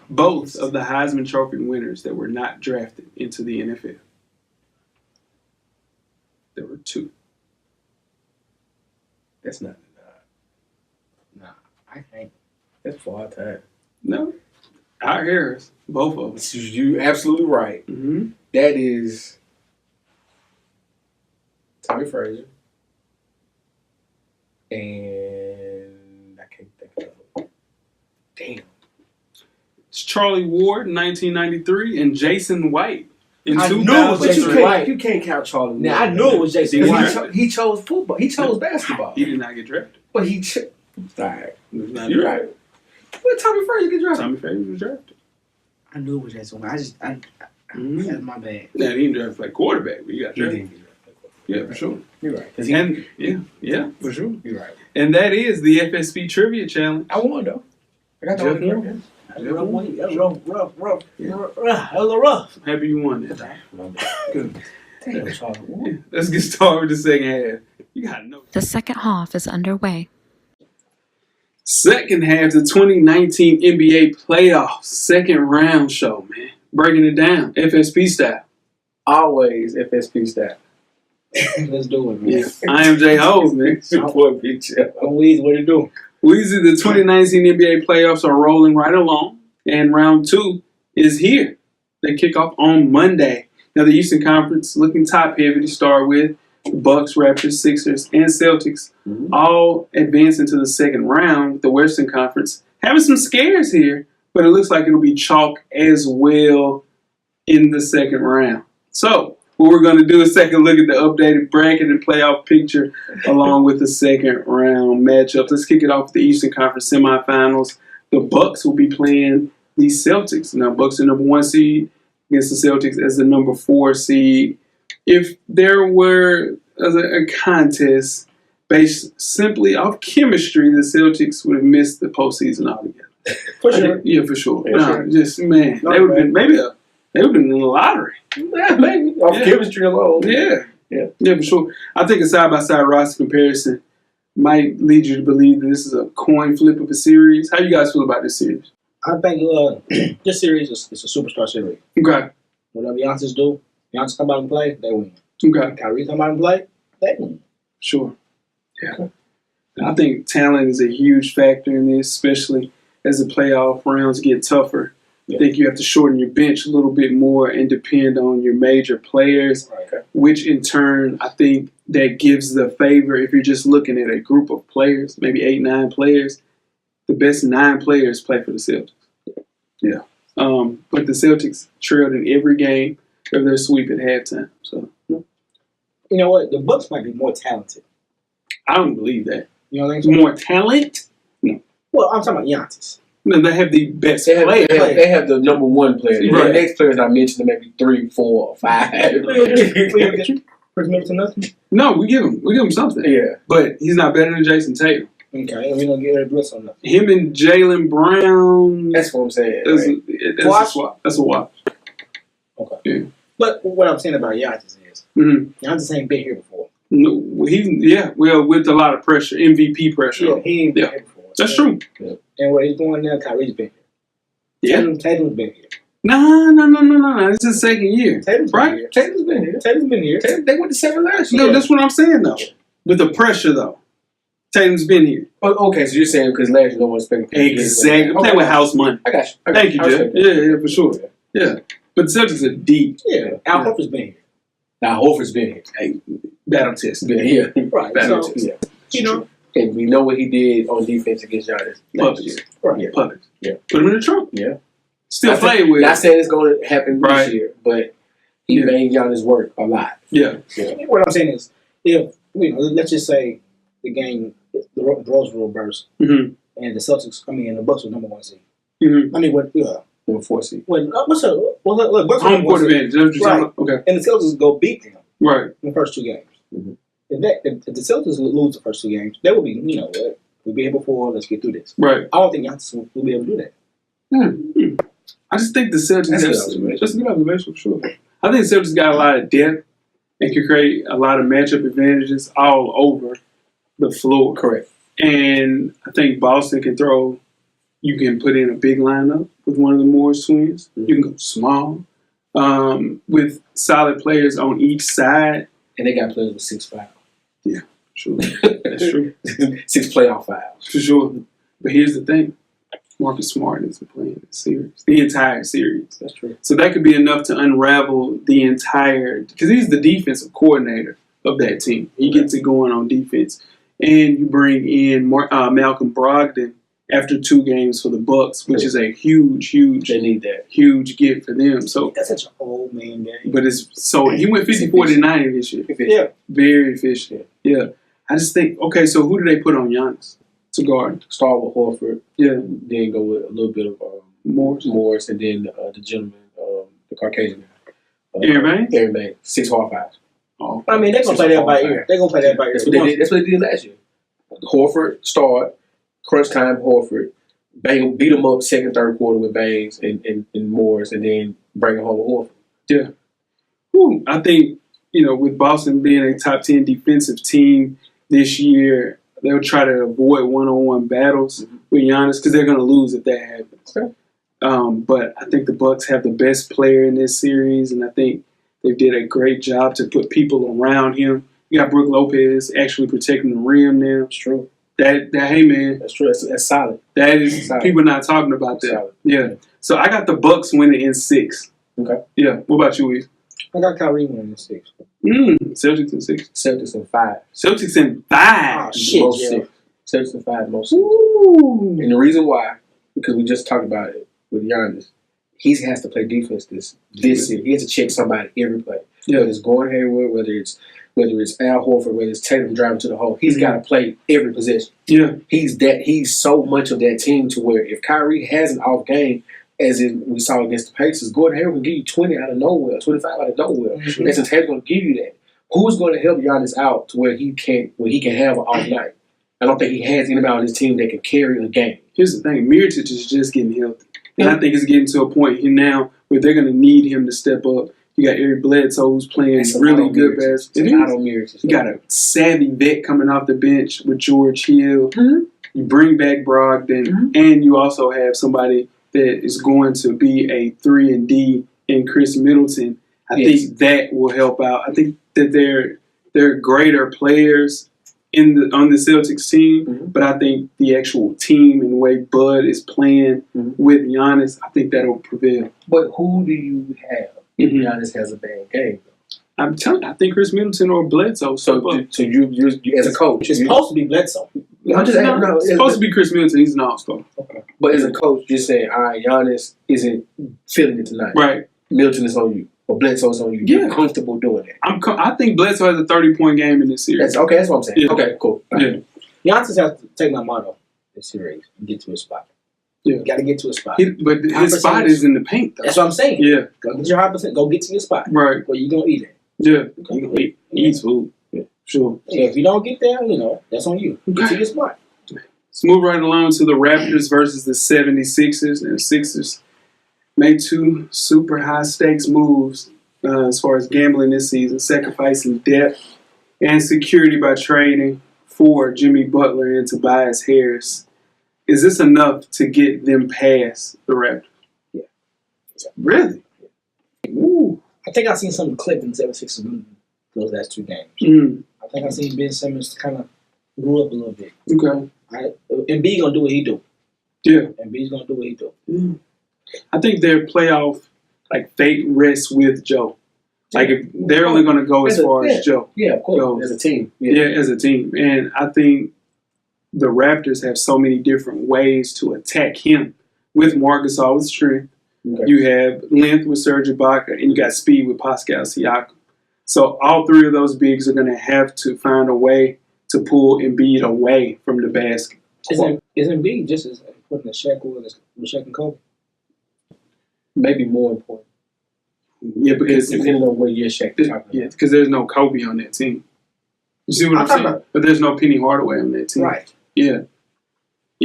both of the Heisman Trophy winners that were not drafted into the NFL? There were 2. That's not. Nah, I can't. That's for our time. No. Our Harris. Both of them. You're absolutely right. Mm-hmm. That is Tommy Frazier. And I can't think of it. Damn. It's Charlie Ward in 1993 and Jason White in I 2003. You can't count Charlie Ward. Now, I knew it was Jason White. He chose football. He chose basketball. He did not get drafted. But he all right. You're right. When Tommy Frazier get drafted? Tommy Frazier was drafted. I knew it was Jason White. That's my bad. Yeah, he didn't draft like quarterback, but he got drafted. Yeah, for sure. You're right. Yeah, for sure. You're right. And that is the FSP Trivia Challenge. I won, though. I got the Jeff one. That was rough. Happy you won that. Good. Damn, Yeah. Let's get started with the second half. You gotta know. The second half is underway. Second half, the 2019 NBA playoffs, second round show, man. Breaking it down, FSP style. Always FSP style. Let's do it, man. Yeah. I am J. Hove, man. Support picture. I'm Weezy, what you do? Weezy, the 2019 NBA playoffs are rolling right along, and round 2 is here. They kick off on Monday. Now, the Eastern Conference looking top heavy to start with. Bucks, Raptors, Sixers, and Celtics all advance into the second round. The Western Conference having some scares here, but it looks like it'll be chalk as well in the second round. So, what we're going to do is take a look at the updated bracket and playoff picture along with the second round matchups. Let's kick it off with the Eastern Conference semifinals. The Bucks will be playing the Celtics. Now, Bucks are number 1 seed against the Celtics as the number 4 seed. If there were a contest based simply off chemistry, the Celtics would have missed the postseason altogether. For sure. Yeah, for sure. Yeah, sure. Just, man, they would have been they would have been in the lottery. Yeah, maybe. Off chemistry alone. Yeah, for sure. I think a side-by-side roster comparison might lead you to believe that this is a coin flip of a series. How you guys feel about this series? I think this series is a superstar series. Okay. Whatever Giannis do, Giannis come out and play, they win. Okay. Kyrie come out and play, they win. Sure. Yeah. I think talent is a huge factor in this, especially as the playoff rounds get tougher. I think you have to shorten your bench a little bit more and depend on your major players, which in turn, I think that gives the favor if you're just looking at a group of players, maybe 8, 9 players, the best 9 players play for the Celtics. Yeah. But the Celtics trailed in every game of their sweep at halftime. So, you know what? The Bucks might be more talented. I don't believe that. You know what I'm saying? More talent? No. Well, I'm talking about Giannis. No, they have the best players. They have the number 1 player. Right. The next players I mentioned are maybe 3, 4, 5. Chris Middleton, nothing? No, we give him something. Yeah. But he's not better than Jason Tatum. Okay, we don't get Eric Bledsoe nothing. Him and Jaylen Brown. That's what I'm saying. That's a watch. Okay. Yeah. But what I'm saying about Giannis is, Giannis ain't been here before. No, well, with a lot of pressure, MVP pressure. Yeah, he ain't been here before. That's true. Yeah. And where he's going now, Kyrie's been here. Yeah. Tatum's been here. No. This is the second year. Tatum's been here. Tatum's been here. They went to 7 last year. No, that's what I'm saying, though. With the pressure, though. Tatum's been here. Oh, okay, so you're saying because last year no one expected. Exactly. I'm playing with house money. I got you. Thank you, Jeff. Yeah, for sure. Yeah. But the Celtics are deep. Yeah. Al Horford's been here. Now, Horford's been here. Hey, battle test. Been here. Right. Battle So, test. you know. And we know what he did on defense against Giannis. Puppets. Right. Yeah. Puppets. Yeah. Put him in the trunk. Yeah. Still playing with. Not saying it's going to happen this year, but he made Giannis work a lot. Yeah. What I'm saying is, if, let's just say the game, the roles were reversed, and the Celtics, and the Bucks were number 1 seed. I mean, what? Number 4 seed. What's up? Well, Bucks home court advantage. Right. Okay. And the Celtics go beat them. Right. In the first 2 games. If the Celtics lose the first 2 games, they will be, we'll be here before. Let's get through this. Right. I don't think Giannis will be able to do that. I just think the Celtics just a good observation for sure. I think the Celtics got a lot of depth and can create a lot of matchup advantages all over the floor. Correct. And I think Boston can throw. You can put in a big lineup with one of the Morris twins. You can go small with solid players on each side. And they got players with 6 fouls. Yeah, sure. That's true. 6 playoff fouls. For sure. But here's the thing. Marcus Smart isn't playing the series. The entire series. That's true. So that could be enough to unravel the entire... Because he's the defensive coordinator of that team. He gets it going on defense. And you bring in Malcolm Brogdon after 2 games for the Bucks, which is a huge they need that. Huge get for them. So that's such an old man game. But he went 50-40-90 this year. Yeah. Very efficient. Yeah. I just think, okay, so who do they put on Giannis to guard? Start with Horford. Yeah. Then go with a little bit of Morris, and then the gentleman, the Caucasian guy. Aaron Banks. 6 hard fouls. Oh. I mean, they're going to play that by ear. They're going to play that by ear. That's what they did last year. Horford start, crunch time Horford, beat them up second, third quarter with Bangs and Morris, and then bring it home with Horford. Yeah. I think, with Boston being a top 10 defensive team this year, they'll try to avoid one-on-one battles with Giannis because they're going to lose if that happens. Okay. But I think the Bucks have the best player in this series, and I think they did a great job to put people around him. You got Brook Lopez actually protecting the rim now. That's true. Hey man, that's true. That's solid. That is solid. People not talking about that. Solid. Yeah. So I got the Bucks winning in 6. Okay. Yeah. What about you, Weezy? I got Kyrie winning in 6. Celtics in 6. Celtics in 5. Celtics in 5. Oh shit, most yeah. 6. Celtics in 5, most 6. Ooh. And the reason why, because we just talked about it with Giannis, he has to play defense this year. He has to check somebody every play. Yeah. Whether it's Gordon Hayward, whether it's Al Horford, whether it's Tatum driving to the hole, he's got to play every possession. Yeah, he's so much of that team to where if Kyrie has an off game, as we saw against the Pacers, Gordon Hayward will give you 20 out of nowhere, 25 out of nowhere. Mm-hmm. And since Tatum's going to give you that, who's going to help Giannis out to where he can have an off night? I don't think he has anybody on his team that can carry a game. Here's the thing: Mirotic is just getting healthy, and I think it's getting to a point here now where they're going to need him to step up. You got Eric Bledsoe who's playing really good basketball. You got a savvy vet coming off the bench with George Hill. Mm-hmm. You bring back Brogdon, and you also have somebody that is going to be a 3-and-D in Chris Middleton. I think that will help out. I think that they're greater players on the Celtics team, but I think the actual team and the way Bud is playing with Giannis, I think that'll prevail. But who do you have if Giannis has a bad game? I'm telling you, I think Chris Middleton or Bledsoe. So you as a coach, it's supposed to be Bledsoe. It's supposed to be Chris Middleton. He's an all-star. Okay. But as a coach, you're saying, all right, Giannis isn't feeling it tonight. Right. Middleton is on you. Or Bledsoe is on you. Yeah. You're comfortable doing that. I think Bledsoe has a 30-point game in this series. That's what I'm saying. Yeah. Okay, cool. Yeah. Giannis has to take my motto this series and get to his spot. Yeah. You got to get to a spot. But his spot is in the paint, though. That's what I'm saying. Yeah. Go get your 100%. Go get to your spot. Right. Where you going to eat it. Yeah. You can eat food. Yeah. Sure. Yeah, if you don't get there, that's on you. Get to your spot. Let's move right along to the Raptors versus the 76ers. And the Sixers made 2 super high stakes moves as far as gambling this season, sacrificing depth and security by trading for Jimmy Butler and Tobias Harris. Is this enough to get them past the Raptors? Yeah. Really? Ooh. I think I've seen some clippings ever since those last 2 games. I think I've seen Ben Simmons kind of grew up a little bit. Okay. And B gonna do what he do. Yeah. And B's gonna do what he do. I think their playoff fate rests with Joe. Like if they're only gonna go as far as Joe. Yeah, of course. Goes. As a team. Yeah, as a team. And I think the Raptors have so many different ways to attack him. With Marc Gasol with strength. Okay. You have length with Serge Ibaka, and you got speed with Pascal Siakam. So all 3 of those bigs are going to have to find a way to pull Embiid away from the basket. Isn't Embiid just as important as Shaq was with Shaq and Kobe? Maybe more important. Yeah, because depending on what year Shaq is talking about. Yeah, because there's no Kobe on that team. You see what I'm saying? But there's no Penny Hardaway on that team. Right. Yeah.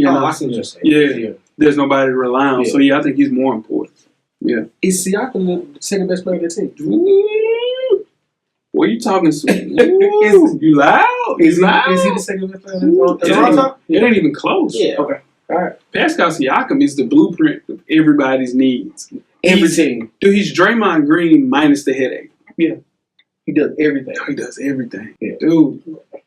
I see what you're saying. Yeah. There's nobody to rely on. Yeah. So, I think he's more important. Yeah. Is Siakam the second best player on the team? Ooh. What are you talking to? You loud? Is he the second best player on the team? It ain't even close. Yeah. Okay. All right. Pascal Siakam is the blueprint of everybody's needs. Every team. Dude, he's Draymond Green minus the headache. Yeah. He does everything. He does everything. Yeah. Dude.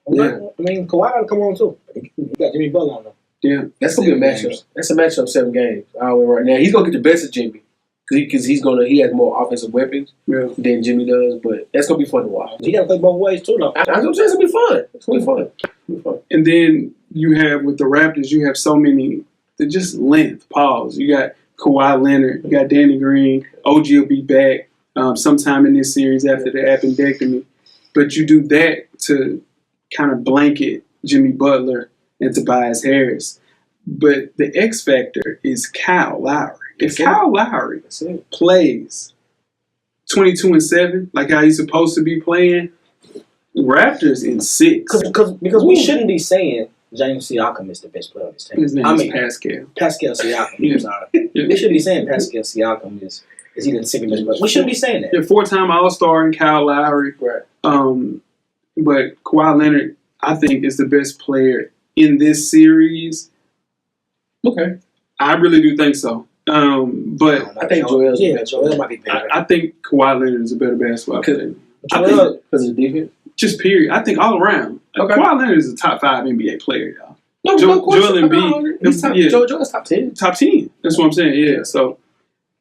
Yeah. I mean, Kawhi got to come on, too. He got Jimmy Butler on, though. Yeah. That's going to be a matchup. That's a matchup 7 games. Right now. He's going to get the best of Jimmy. Because he has more offensive weapons than Jimmy does. But that's going to be fun to watch. He got to play both ways, too, though. I'm saying it's going to be fun. It's going to be fun. And then you have, with the Raptors, you have so many, they're just length, pause. You got Kawhi Leonard. You got Danny Green. OG will be back sometime in this series after the appendectomy. But you do that to kind of blanket Jimmy Butler and Tobias Harris. But the X factor is Kyle Lowry. If Kyle Lowry plays 22-7, like how he's supposed to be playing, Raptors in 6. Because we shouldn't be saying James Siakam is the best player on this team. His name is Pascal. Pascal Siakam. I'm sorry. We shouldn't be saying Pascal Siakam is he the second best player. We shouldn't be saying that. Yeah, 4-time All-Star in Kyle Lowry. Right. But Kawhi Leonard, I think, is the best player in this series. Okay. I really do think so. But I think Joel might be better. I think Kawhi Leonard is a better basketball player. Because of the defense? Just period. I think all around. Okay. Kawhi Leonard is a top 5 NBA player, y'all. No, Joel Embiid. Joel's top 10. Top 10. That's what I'm saying. Yeah. So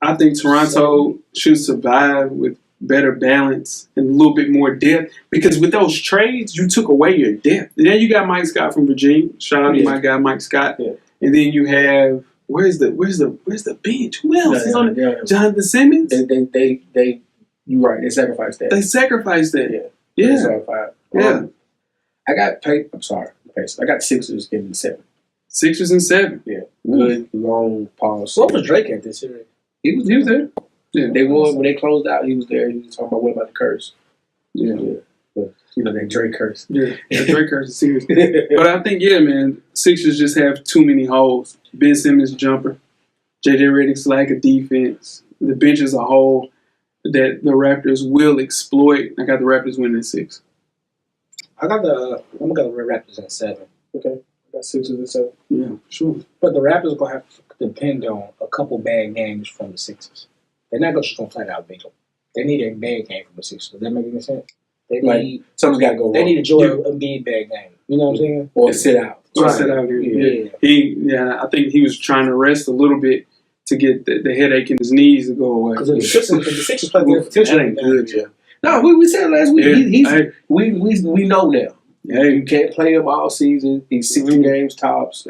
I think Toronto should survive with better balance and a little bit more depth. Because with those trades, you took away your depth. And then you got Mike Scott from Virginia. Shout out to my guy Mike Scott. Yeah. And then you have where's the bench? Who else is on it? Jonathan Simmons? They you're right, they sacrificed that. They sacrificed that. Yeah. I got I'm sorry. I got Sixers getting 7. Sixers and 7. Yeah. Good, long pause. What was Drake at this year? He was there. Yeah. They won when they closed out, he was there. He was talking about what about the curse. Yeah. But, that Drake curse. Yeah, Drake curse is serious. But I think, man, Sixers just have too many holes. Ben Simmons jumper. JJ Redick's lack of defense. The bench as a whole that the Raptors will exploit. I got the Raptors winning 6. I'm gonna go with Raptors in 7. Okay. I got Sixers in 7. Yeah, sure. But the Raptors are gonna have to depend on a couple bad games from the Sixers. They're not just gonna flat out beat them. They need a bad game from the Sixers. Does that make any sense? They need something's got to go wrong. They need a Joel Embiid bad game. You know what I'm saying? Or sit out. Sit out. Yeah. I think he was trying to rest a little bit to get the headache in his knees to go away. Because the Sixers play their potential. That ain't good, yeah. No, we said last week. We know now. Hey, you can't play him all season. He's 60 games tops.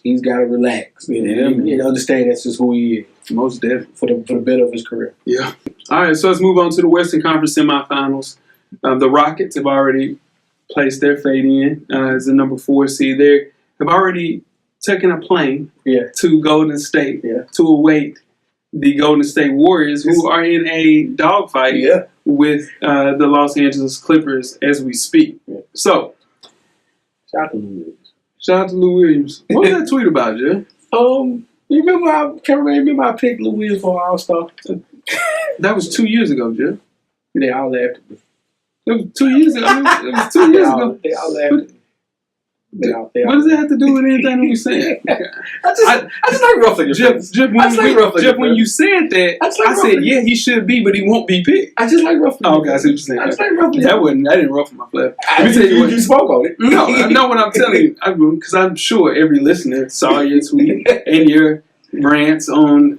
He's got to relax. And understand that's just who he is. Most definitely. For the better of his career. Yeah. All right, so let's move on to the Western Conference semifinals. The Rockets have already placed their fate in as the number 4 seed. They have already taken a plane to Golden State to await the Golden State Warriors, who are in a dogfight with the Los Angeles Clippers as we speak. Yeah. So, shout out to Lou Williams. Shout out to Lou Williams. What was that tweet about, Jeff? You remember I picked Lou Williams for All-Star? That was 2 years ago, Jeff. They all laughed at me. It was 2 years ago. It was 2 years ago. They all laughed at me. What does that have to do with anything that we saying? I just like ruffling your feathers. Jeff, when you said that, I said, yeah, he should be, but he won't be picked. I just like ruffling. Oh, okay, I see what you're saying. I just like ruffling. I didn't ruffle my feathers. Let me tell you what. You spoke on it. No, I know what I'm telling you. Because I'm sure every listener saw your tweet and your rants on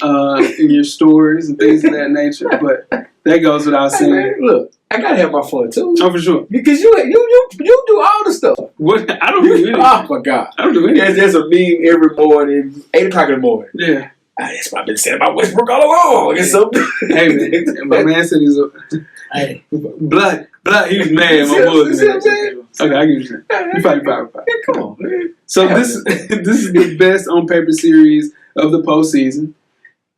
in your stories and things of that nature. But that goes without saying. Hey, man, look. I gotta have my fun too. Oh, for sure. Because you do all the stuff. What? I don't do anything. Oh my God. I don't do anything. There's a meme every morning, 8 o'clock in the morning. Yeah. That's what I've been saying about Westbrook all along. It's something. Hey man, my man said he's a blood. He was mad. My boy was mad. Okay, I get you saying. You fight. Come on, man. So this is the best on paper series of the postseason.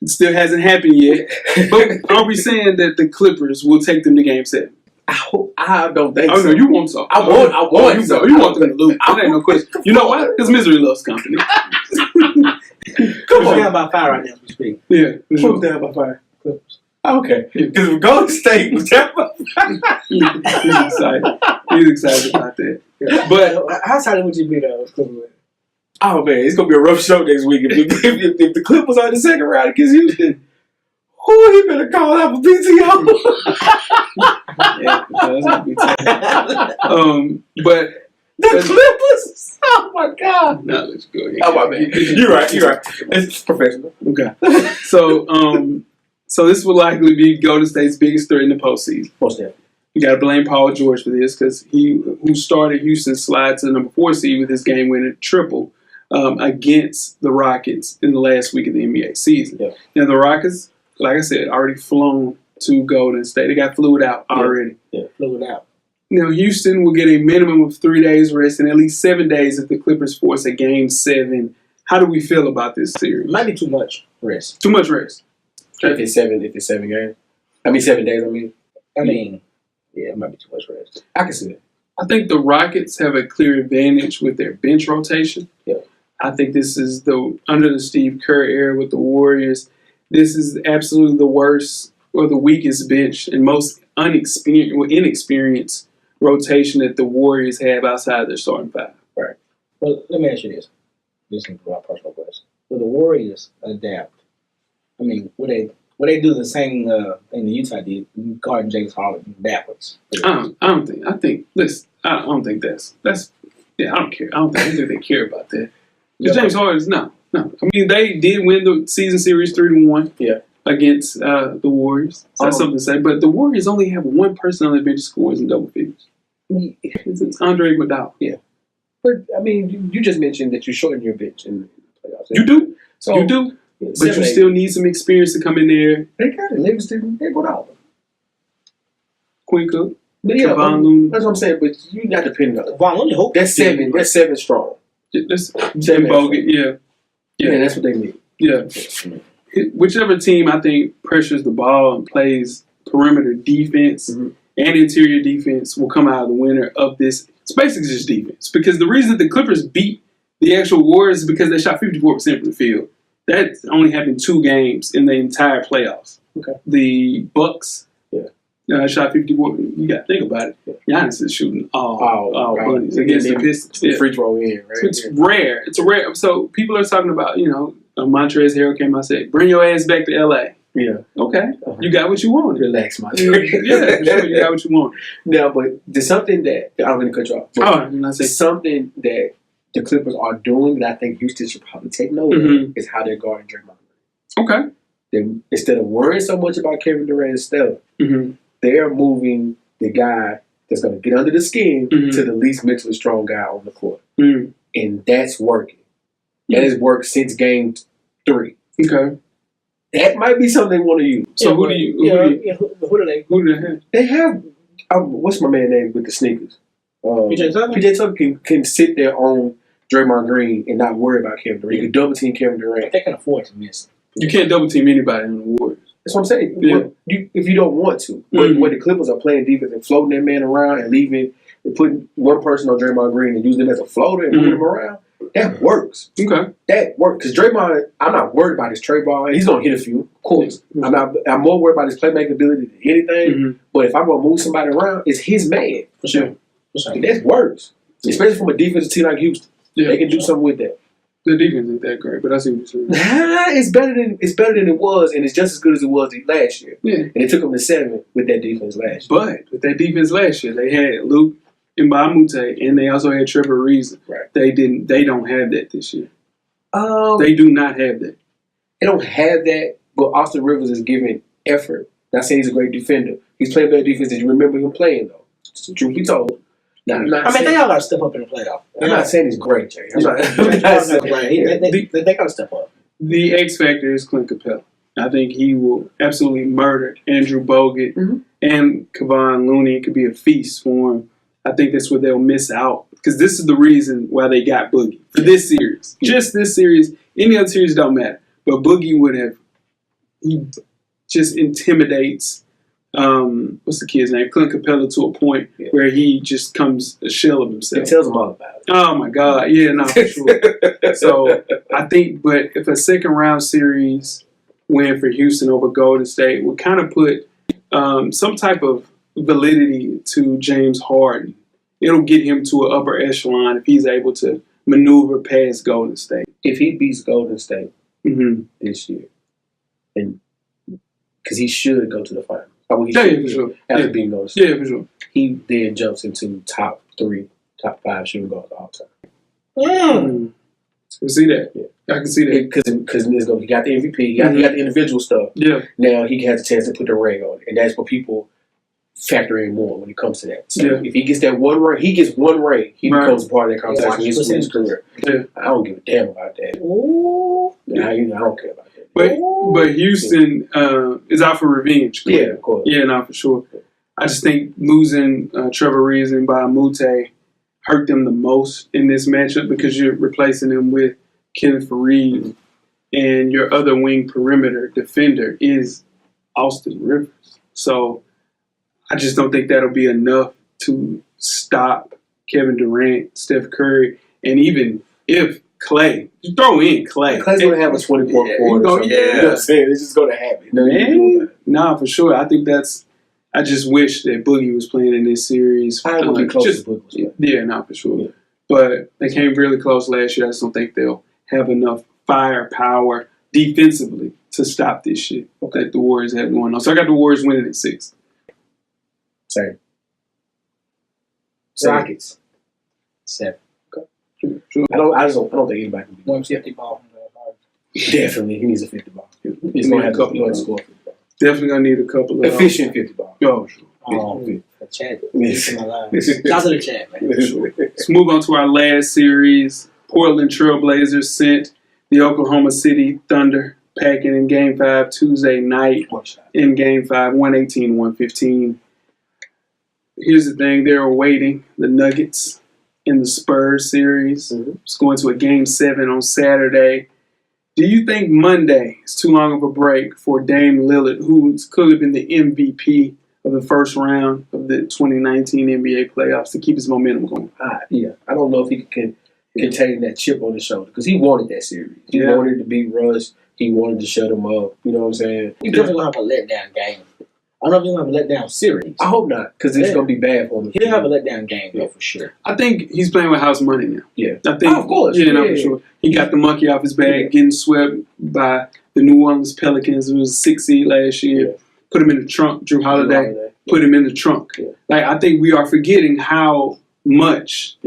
It still hasn't happened yet. But are we saying that the Clippers will take them to Game 7? I don't think so. Oh no, you want so. I want so. You want them to lose. That ain't no question. You know why? Because misery loves company. Come on. Down by 5 right now as we speak. Yeah. Who's down by 5? Clippers. Okay. Because if Golden State was down by 5. He's excited. He's excited about that. But how excited would you be though? Oh man, it's gonna be a rough show next week. If the Clippers are in the second round against Houston, he better call out for PTO. Yeah, that's gonna be tough. But the Clippers. Oh my God. No, let's go ahead. Oh my man, you're right. It's professional. Okay. So this will likely be Golden State's biggest threat in the postseason. Most definitely. You got to blame Paul George for this because who started Houston slide to the number 4 seed with his game-winning triple against the Rockets in the last week of the NBA season. Yeah. Now, the Rockets, like I said, already flown to Golden State. They got flued out already. Yeah, flued out. Now, Houston will get a minimum of 3 days rest and at least 7 days if the Clippers force a Game 7. How do we feel about this series? Might be too much rest. Too much rest. If it's 7 games. 7 days, yeah, it might be too much rest. I can see it. I think the Rockets have a clear advantage with their bench rotation. Yeah. I think this is under the Steve Kerr era with the Warriors, this is absolutely the worst or the weakest bench and most inexperienced rotation that the Warriors have outside their starting 5. Right. Well, let me ask you this. This is my personal question. Will the Warriors adapt? Would they do the same thing that Utah did, guarding James Harden backwards? I don't think that's. Yeah, I don't care. I don't think they care about that. Because James Harden's no. They did win the season series 3-1. Yeah. Against the Warriors. So that's something to say. But the Warriors only have one person on their bench scores in double figures. It's Andre Iguodala. Yeah. But you just mentioned that you shortened your bench in the playoffs. You do. So you do. But you still need some experience to come in there. They got it. Livingston, they go down. Quinn Cook. But yeah, that's what I'm saying. But you're not depending on Von Looney. That's 7. That's 7 strong. That's 7 Bogut. Yeah, that's what they need. Yeah. Whichever team I think pressures the ball and plays perimeter defense and interior defense will come out of the winner of this. It's basically just defense. Because the reason that the Clippers beat the actual Warriors is because they shot 54% from the field. That only happened 2 games in the entire playoffs. Okay. The Bucks shot 54. You got to think about it. Giannis is shooting all bunnies against the Pistons. Free throw in, right? It's rare. It's a rare. So people are talking about, Montrezl Harrell came out and said, bring your ass back to L.A. Yeah. Okay. You got what you wanted. Relax, Montrezl. Yeah, sure, you got what you wanted. No, but there's something that I'm going to cut you off. There's something that the Clippers are doing that I think Houston should probably take note of is how they're guarding Draymond. Okay. Instead of worrying so much about Kevin Durant and Steph, they're moving the guy that's going to get under the skin to the least mentally strong guy on the court. And that's working. That has worked since game 3. Okay. That might be something they want to use. So who do they have? They have, what's my man name with the sneakers? PJ Tucker? PJ Tucker can sit there on Draymond Green and not worry about Kevin Durant. You can double team Kevin Durant. They can afford to miss. You can't double team anybody in the Warriors. That's what I'm saying. Yeah. If you don't want to. When the Clippers are playing defense and floating that man around and putting one person on Draymond Green and using him as a floater and moving him around, That works. Okay. That works. Because Draymond, I'm not worried about his trade ball. He's going to hit a few, of course. Mm-hmm. I'm more worried about his playmaking ability than anything. Mm-hmm. But if I'm going to move somebody around, it's his man. For sure. And that works. Especially from a defensive team like Houston. Yeah. They can do something with that. The defense ain't that great, but I see what you're saying. It's better than it was, and it's just as good as it was last year. Yeah. And it took them to 7 with that defense last year. But with that defense last year, they had Luke Mbamute, and they also had Trevor Reason. Right. They don't have that this year. They do not have that. They don't have that, but Austin Rivers is giving effort. Not saying he's a great defender. He's playing better defense than you remember him playing, though. Truth be told. Now, they all got to step up in the playoff. I'm not saying he's great, Jay. They got to step up. The X factor is Clint Capella. I think he will absolutely murder Andrew Bogut and Kevon Looney. It could be a feast for him. I think that's where they'll miss out because this is the reason why they got Boogie for this series. Just this series. Any other series don't matter. But Boogie would have. He just intimidates. What's the kid's name? Clint Capella to a point where he just comes a shell of himself. He tells them all about it. Oh my God. Yeah, no, for sure. So I think, but if a second round series win for Houston over Golden State would kind of put some type of validity to James Harden. It'll get him to an upper echelon if he's able to maneuver past Golden State. If he beats Golden State this year, and because he should go to the finals. For sure. After being Golden State. Yeah, for sure. He then jumps into top 3, top 5 shooting guards all time. I can see that. Yeah. I can see that. Because he got the MVP, he got the individual stuff. Yeah. Now he has a chance to put the ring on it. And that's what people factor in more when it comes to that. So if he gets that one ring, he becomes a part of that conversation in his career. Yeah. I don't give a damn about that. Ooh. I don't care about that. But Houston is out for revenge. Clearly. Yeah, of course. Yeah, no, for sure. I just think losing Trevor Reason by Mute hurt them the most in this matchup because you're replacing him with Kenneth Faried, and your other wing perimeter defender is Austin Rivers. So I just don't think that'll be enough to stop Kevin Durant, Steph Curry, and even if Clay, you throw in Clay. Clay's going to have a 24 quarter. Yeah. You know what I'm saying? It's just going to happen. Nah, for sure. I think I just wish that Boogie was playing in this series. I would be close to Boogie. Yeah, for sure. Yeah. But they came really close last year. I just don't think they'll have enough firepower defensively to stop this shit that the Warriors have going on. So I got the Warriors winning at 6. Same. Rockets. 7. Sure. I don't think anybody can be 150 ball. Definitely, he needs a 50 ball. He's going to have a couple of score. Definitely gonna need a couple of efficient 50 ball. Oh, sure. The chat. Shout out to the chat, man. Sure. Let's move on to our last series. Portland Trailblazers sent the Oklahoma City Thunder packing in Game 5 Tuesday night. In Game 5, 118-115. Here's the thing: they're awaiting the Nuggets in the Spurs series. It's going to a Game 7 on Saturday. Do you think Monday is too long of a break for Dame Lillard, who could have been the MVP of the first round of the 2019 NBA playoffs, to keep his momentum going? Yeah. I don't know if he can contain that chip on his shoulder because he wanted that series. He wanted to beat Russ. He wanted to shut him up. You know what I'm saying? He's definitely going to have a letdown game. I don't know if he's going to have a letdown series. I hope not, because it's going to be bad for him. He'll have a letdown game, though, for sure. I think he's playing with house money now. Yeah. I think, of course. Yeah, for sure. He got the monkey off his back, getting swept by the New Orleans Pelicans. It was a 6 seed last year. Yeah. Put him in the trunk. Drew Holiday put him in the trunk. Yeah. I think we are forgetting how much,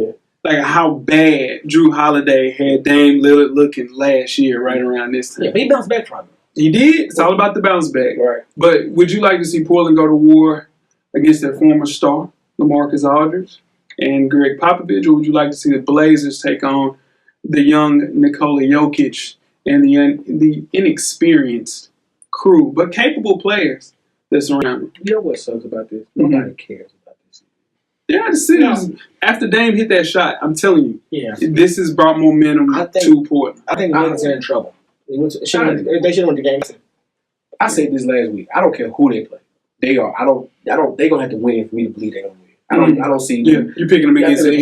how bad Drew Holiday had Dame Lillard looking last year right around this time. Yeah, but he bounced back from it. He did. It's all about the bounce back. Right. But would you like to see Portland go to war against their former star, LaMarcus Aldridge and Greg Popovich, or would you like to see the Blazers take on the young Nikola Jokic and the inexperienced crew, but capable players that's around him? You know what sucks about this? Nobody cares about this. Yeah, the series, after Dame hit that shot, I'm telling you, this has brought momentum to Portland. I think the Nuggets are in trouble. They should have won the game. I said this last week. I don't care who they play. They are. They're gonna have to win for me to believe they're gonna win. I don't see. Yeah, you're picking them against any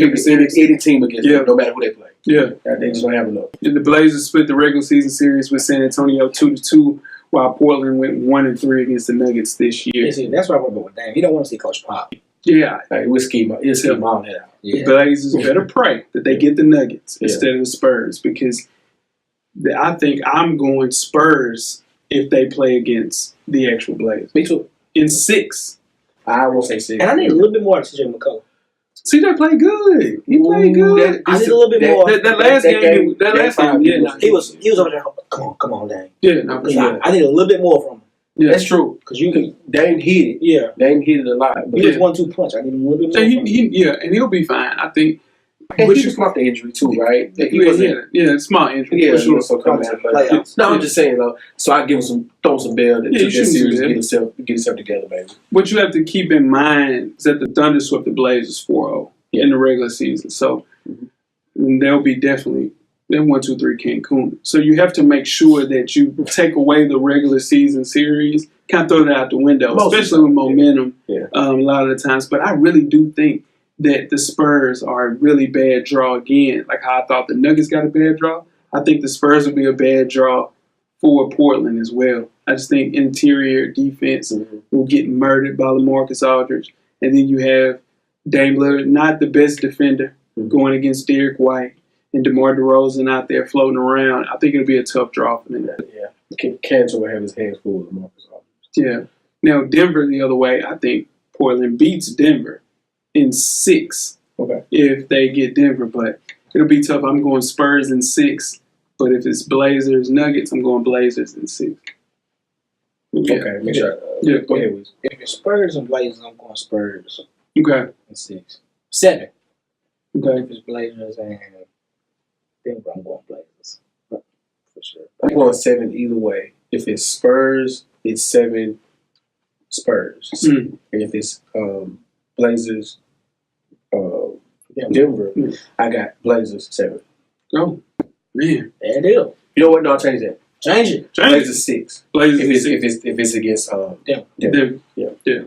team against them, no matter who they play. Yeah, they just don't have enough. And the Blazers split the regular season series with San Antonio 2-2, while Portland went 1-3 against the Nuggets this year. See, that's why I went with Dame. He don't want to see Coach Pop. Yeah, we'll scheme all that out. The Blazers better pray that they get the Nuggets instead of the Spurs, because I think I'm going Spurs if they play against the actual Blazers. Me too. In 6. I will say 6. And I need a little bit more of CJ McCollum. CJ played good. He played good. I need a little bit more. That last game, he was over there. Come on, Dame. Yeah, I need a little bit more from him. Yeah, that's true. Because Dame hit it. Yeah, Dame hit it a lot. But he was 1-2 punch. I need a little bit more. And he'll be fine. I think. And he just got the injury too, right? Small injury. Yeah, for sure. So come back playoffs. No, I'm just saying though. So I give him throw some bail to that series, get himself together, baby. What you have to keep in mind is that the Thunder swept the Blazers 4-0 in the regular season, so they'll be definitely. They're 1-2-3 Cancun. So you have to make sure that you take away the regular season series, kind of throw that out the window, especially with momentum a lot of the times. But I really do think that the Spurs are a really bad draw again. Like how I thought the Nuggets got a bad draw, I think the Spurs will be a bad draw for Portland as well. I just think interior defense will get murdered by LaMarcus Aldridge. And then you have Dame Lillard, not the best defender, going against Derek White. And DeMar DeRozan out there floating around. I think it'll be a tough draw for them. Yeah. Cantor will have his hands full with Marcus Aldridge. Yeah. Now, Denver the other way, I think Portland beats Denver in 6 if they get Denver. But it'll be tough. I'm going Spurs in 6. But if it's Blazers, Nuggets, I'm going Blazers in 6. Okay, make sure. Go ahead. If it's Spurs and Blazers, I'm going Spurs. Okay. In 6. 7. Okay. If it's Blazers and Denver, I'm going Blazers. For sure. I'm going 7 either way. If it's Spurs, it's 7 Spurs. And if it's Blazers, Denver, I got Blazers 7. Oh, man. There it is. You know what? No, I'll change that. Change it. Blazers 6. Blazers if it's against Denver. Yeah.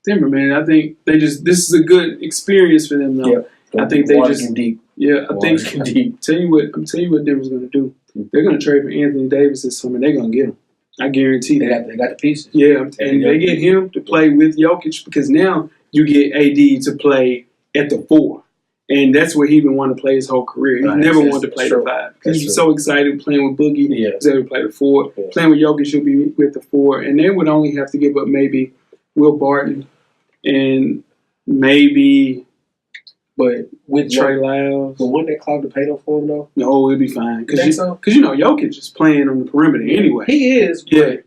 Denver, man. I think this is a good experience for them, though. Yeah. I think they just deep. Yeah, I think. Tell you what Denver's going to do. They're going to trade for Anthony Davis this summer. They're going to get him. I guarantee that. They got the pieces. Yeah, and they get him to play with Jokic, because now you get AD to play at the 4. And that's where he been wanting to play his whole career. He never wanted to play the 5. Because he's so excited playing with Boogie. He's able to play the 4. Yeah. Playing with Jokic, he'll be with the 4. And they would only have to give up maybe Will Barton and maybe... But with Trey Lyles. But wouldn't that clog the paint up for him, though? No, it'll be fine. Because Jokic is playing on the perimeter anyway. He is. Yeah.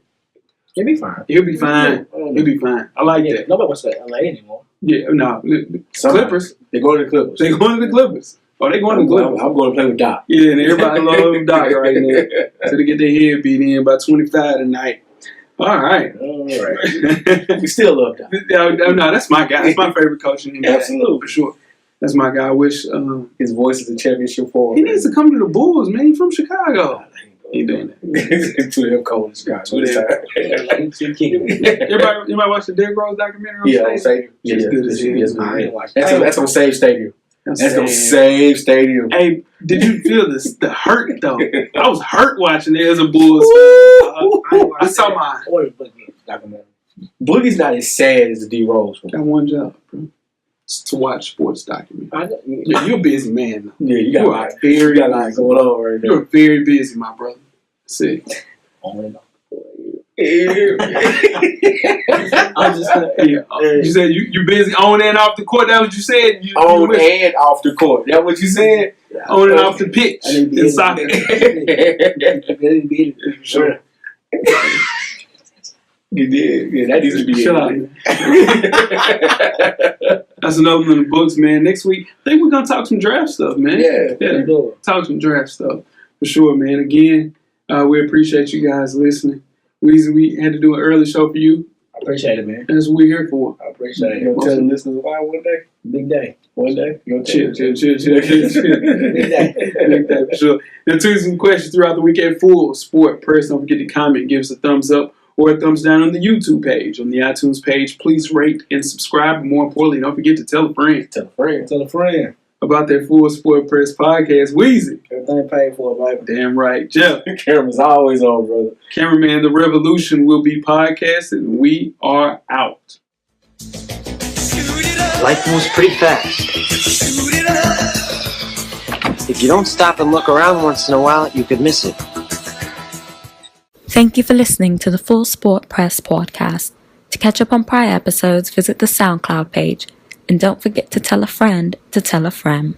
He'll be fine. He'll be fine. He'll be fine. I like that. Nobody wants to play LA anymore. Yeah, no. Clippers. They're going to the Clippers. They're going to the Clippers. Oh, they're going to the Clippers. I'm going to play with Doc. Yeah, and everybody loves Doc right now. So they get their head beat in by 25 tonight. All right. We still love Doc. No, that's my guy. That's my favorite coach in the NBA. Absolutely. For sure. That's my guy. I wish his voice is a championship for him. He needs to come to the Bulls, man. He's from Chicago. He doing that. Too damn cold in Chicago. Everybody watch the Derrick Rose documentary on Stadium? Yeah, it's good as hell. That's on Save Stadium. That's on Save Stadium. Hey, did you feel the hurt though? I was hurt watching it as a Bulls. I saw my documentary. Boogie's not as sad as the D Rose one. Got one job, bro. To watch sports documentary. You're a busy man. Yeah, you got a lot going on right now. You're very busy, my brother. See. You said you busy on and off the court. That what you said? On and off the court. That what you said? On and off the pitch in soccer. Sure. You did. Yeah, that needs to be Shut up. That's another one in the books, man. Next week, I think we're going to talk some draft stuff, man. Yeah. Talk some draft stuff. For sure, man. Again, we appreciate you guys listening. Weezy, we had to do an early show for you. I appreciate it, man. That's what we're here for. I appreciate it. You going to tell the listeners why one day? Big day. One day? Chill. Big day. Big day, for sure. Now, tweet some questions throughout the week at Full Sport Press. Don't forget to comment, give us a thumbs up or a thumbs down on the YouTube page. On the iTunes page, please rate and subscribe. But more importantly, don't forget to tell a friend. Tell a friend. Tell a friend. About that Full Sport Press podcast. Weezy. Everything paid for, baby. Damn right. Jeff. The camera's always on, brother. Cameraman, the revolution will be podcasted. We are out. Life moves pretty fast. If you don't stop and look around once in a while, you could miss it. Thank you for listening to the Full Sport Press podcast. To catch up on prior episodes, visit the SoundCloud page. And don't forget to tell a friend to tell a friend.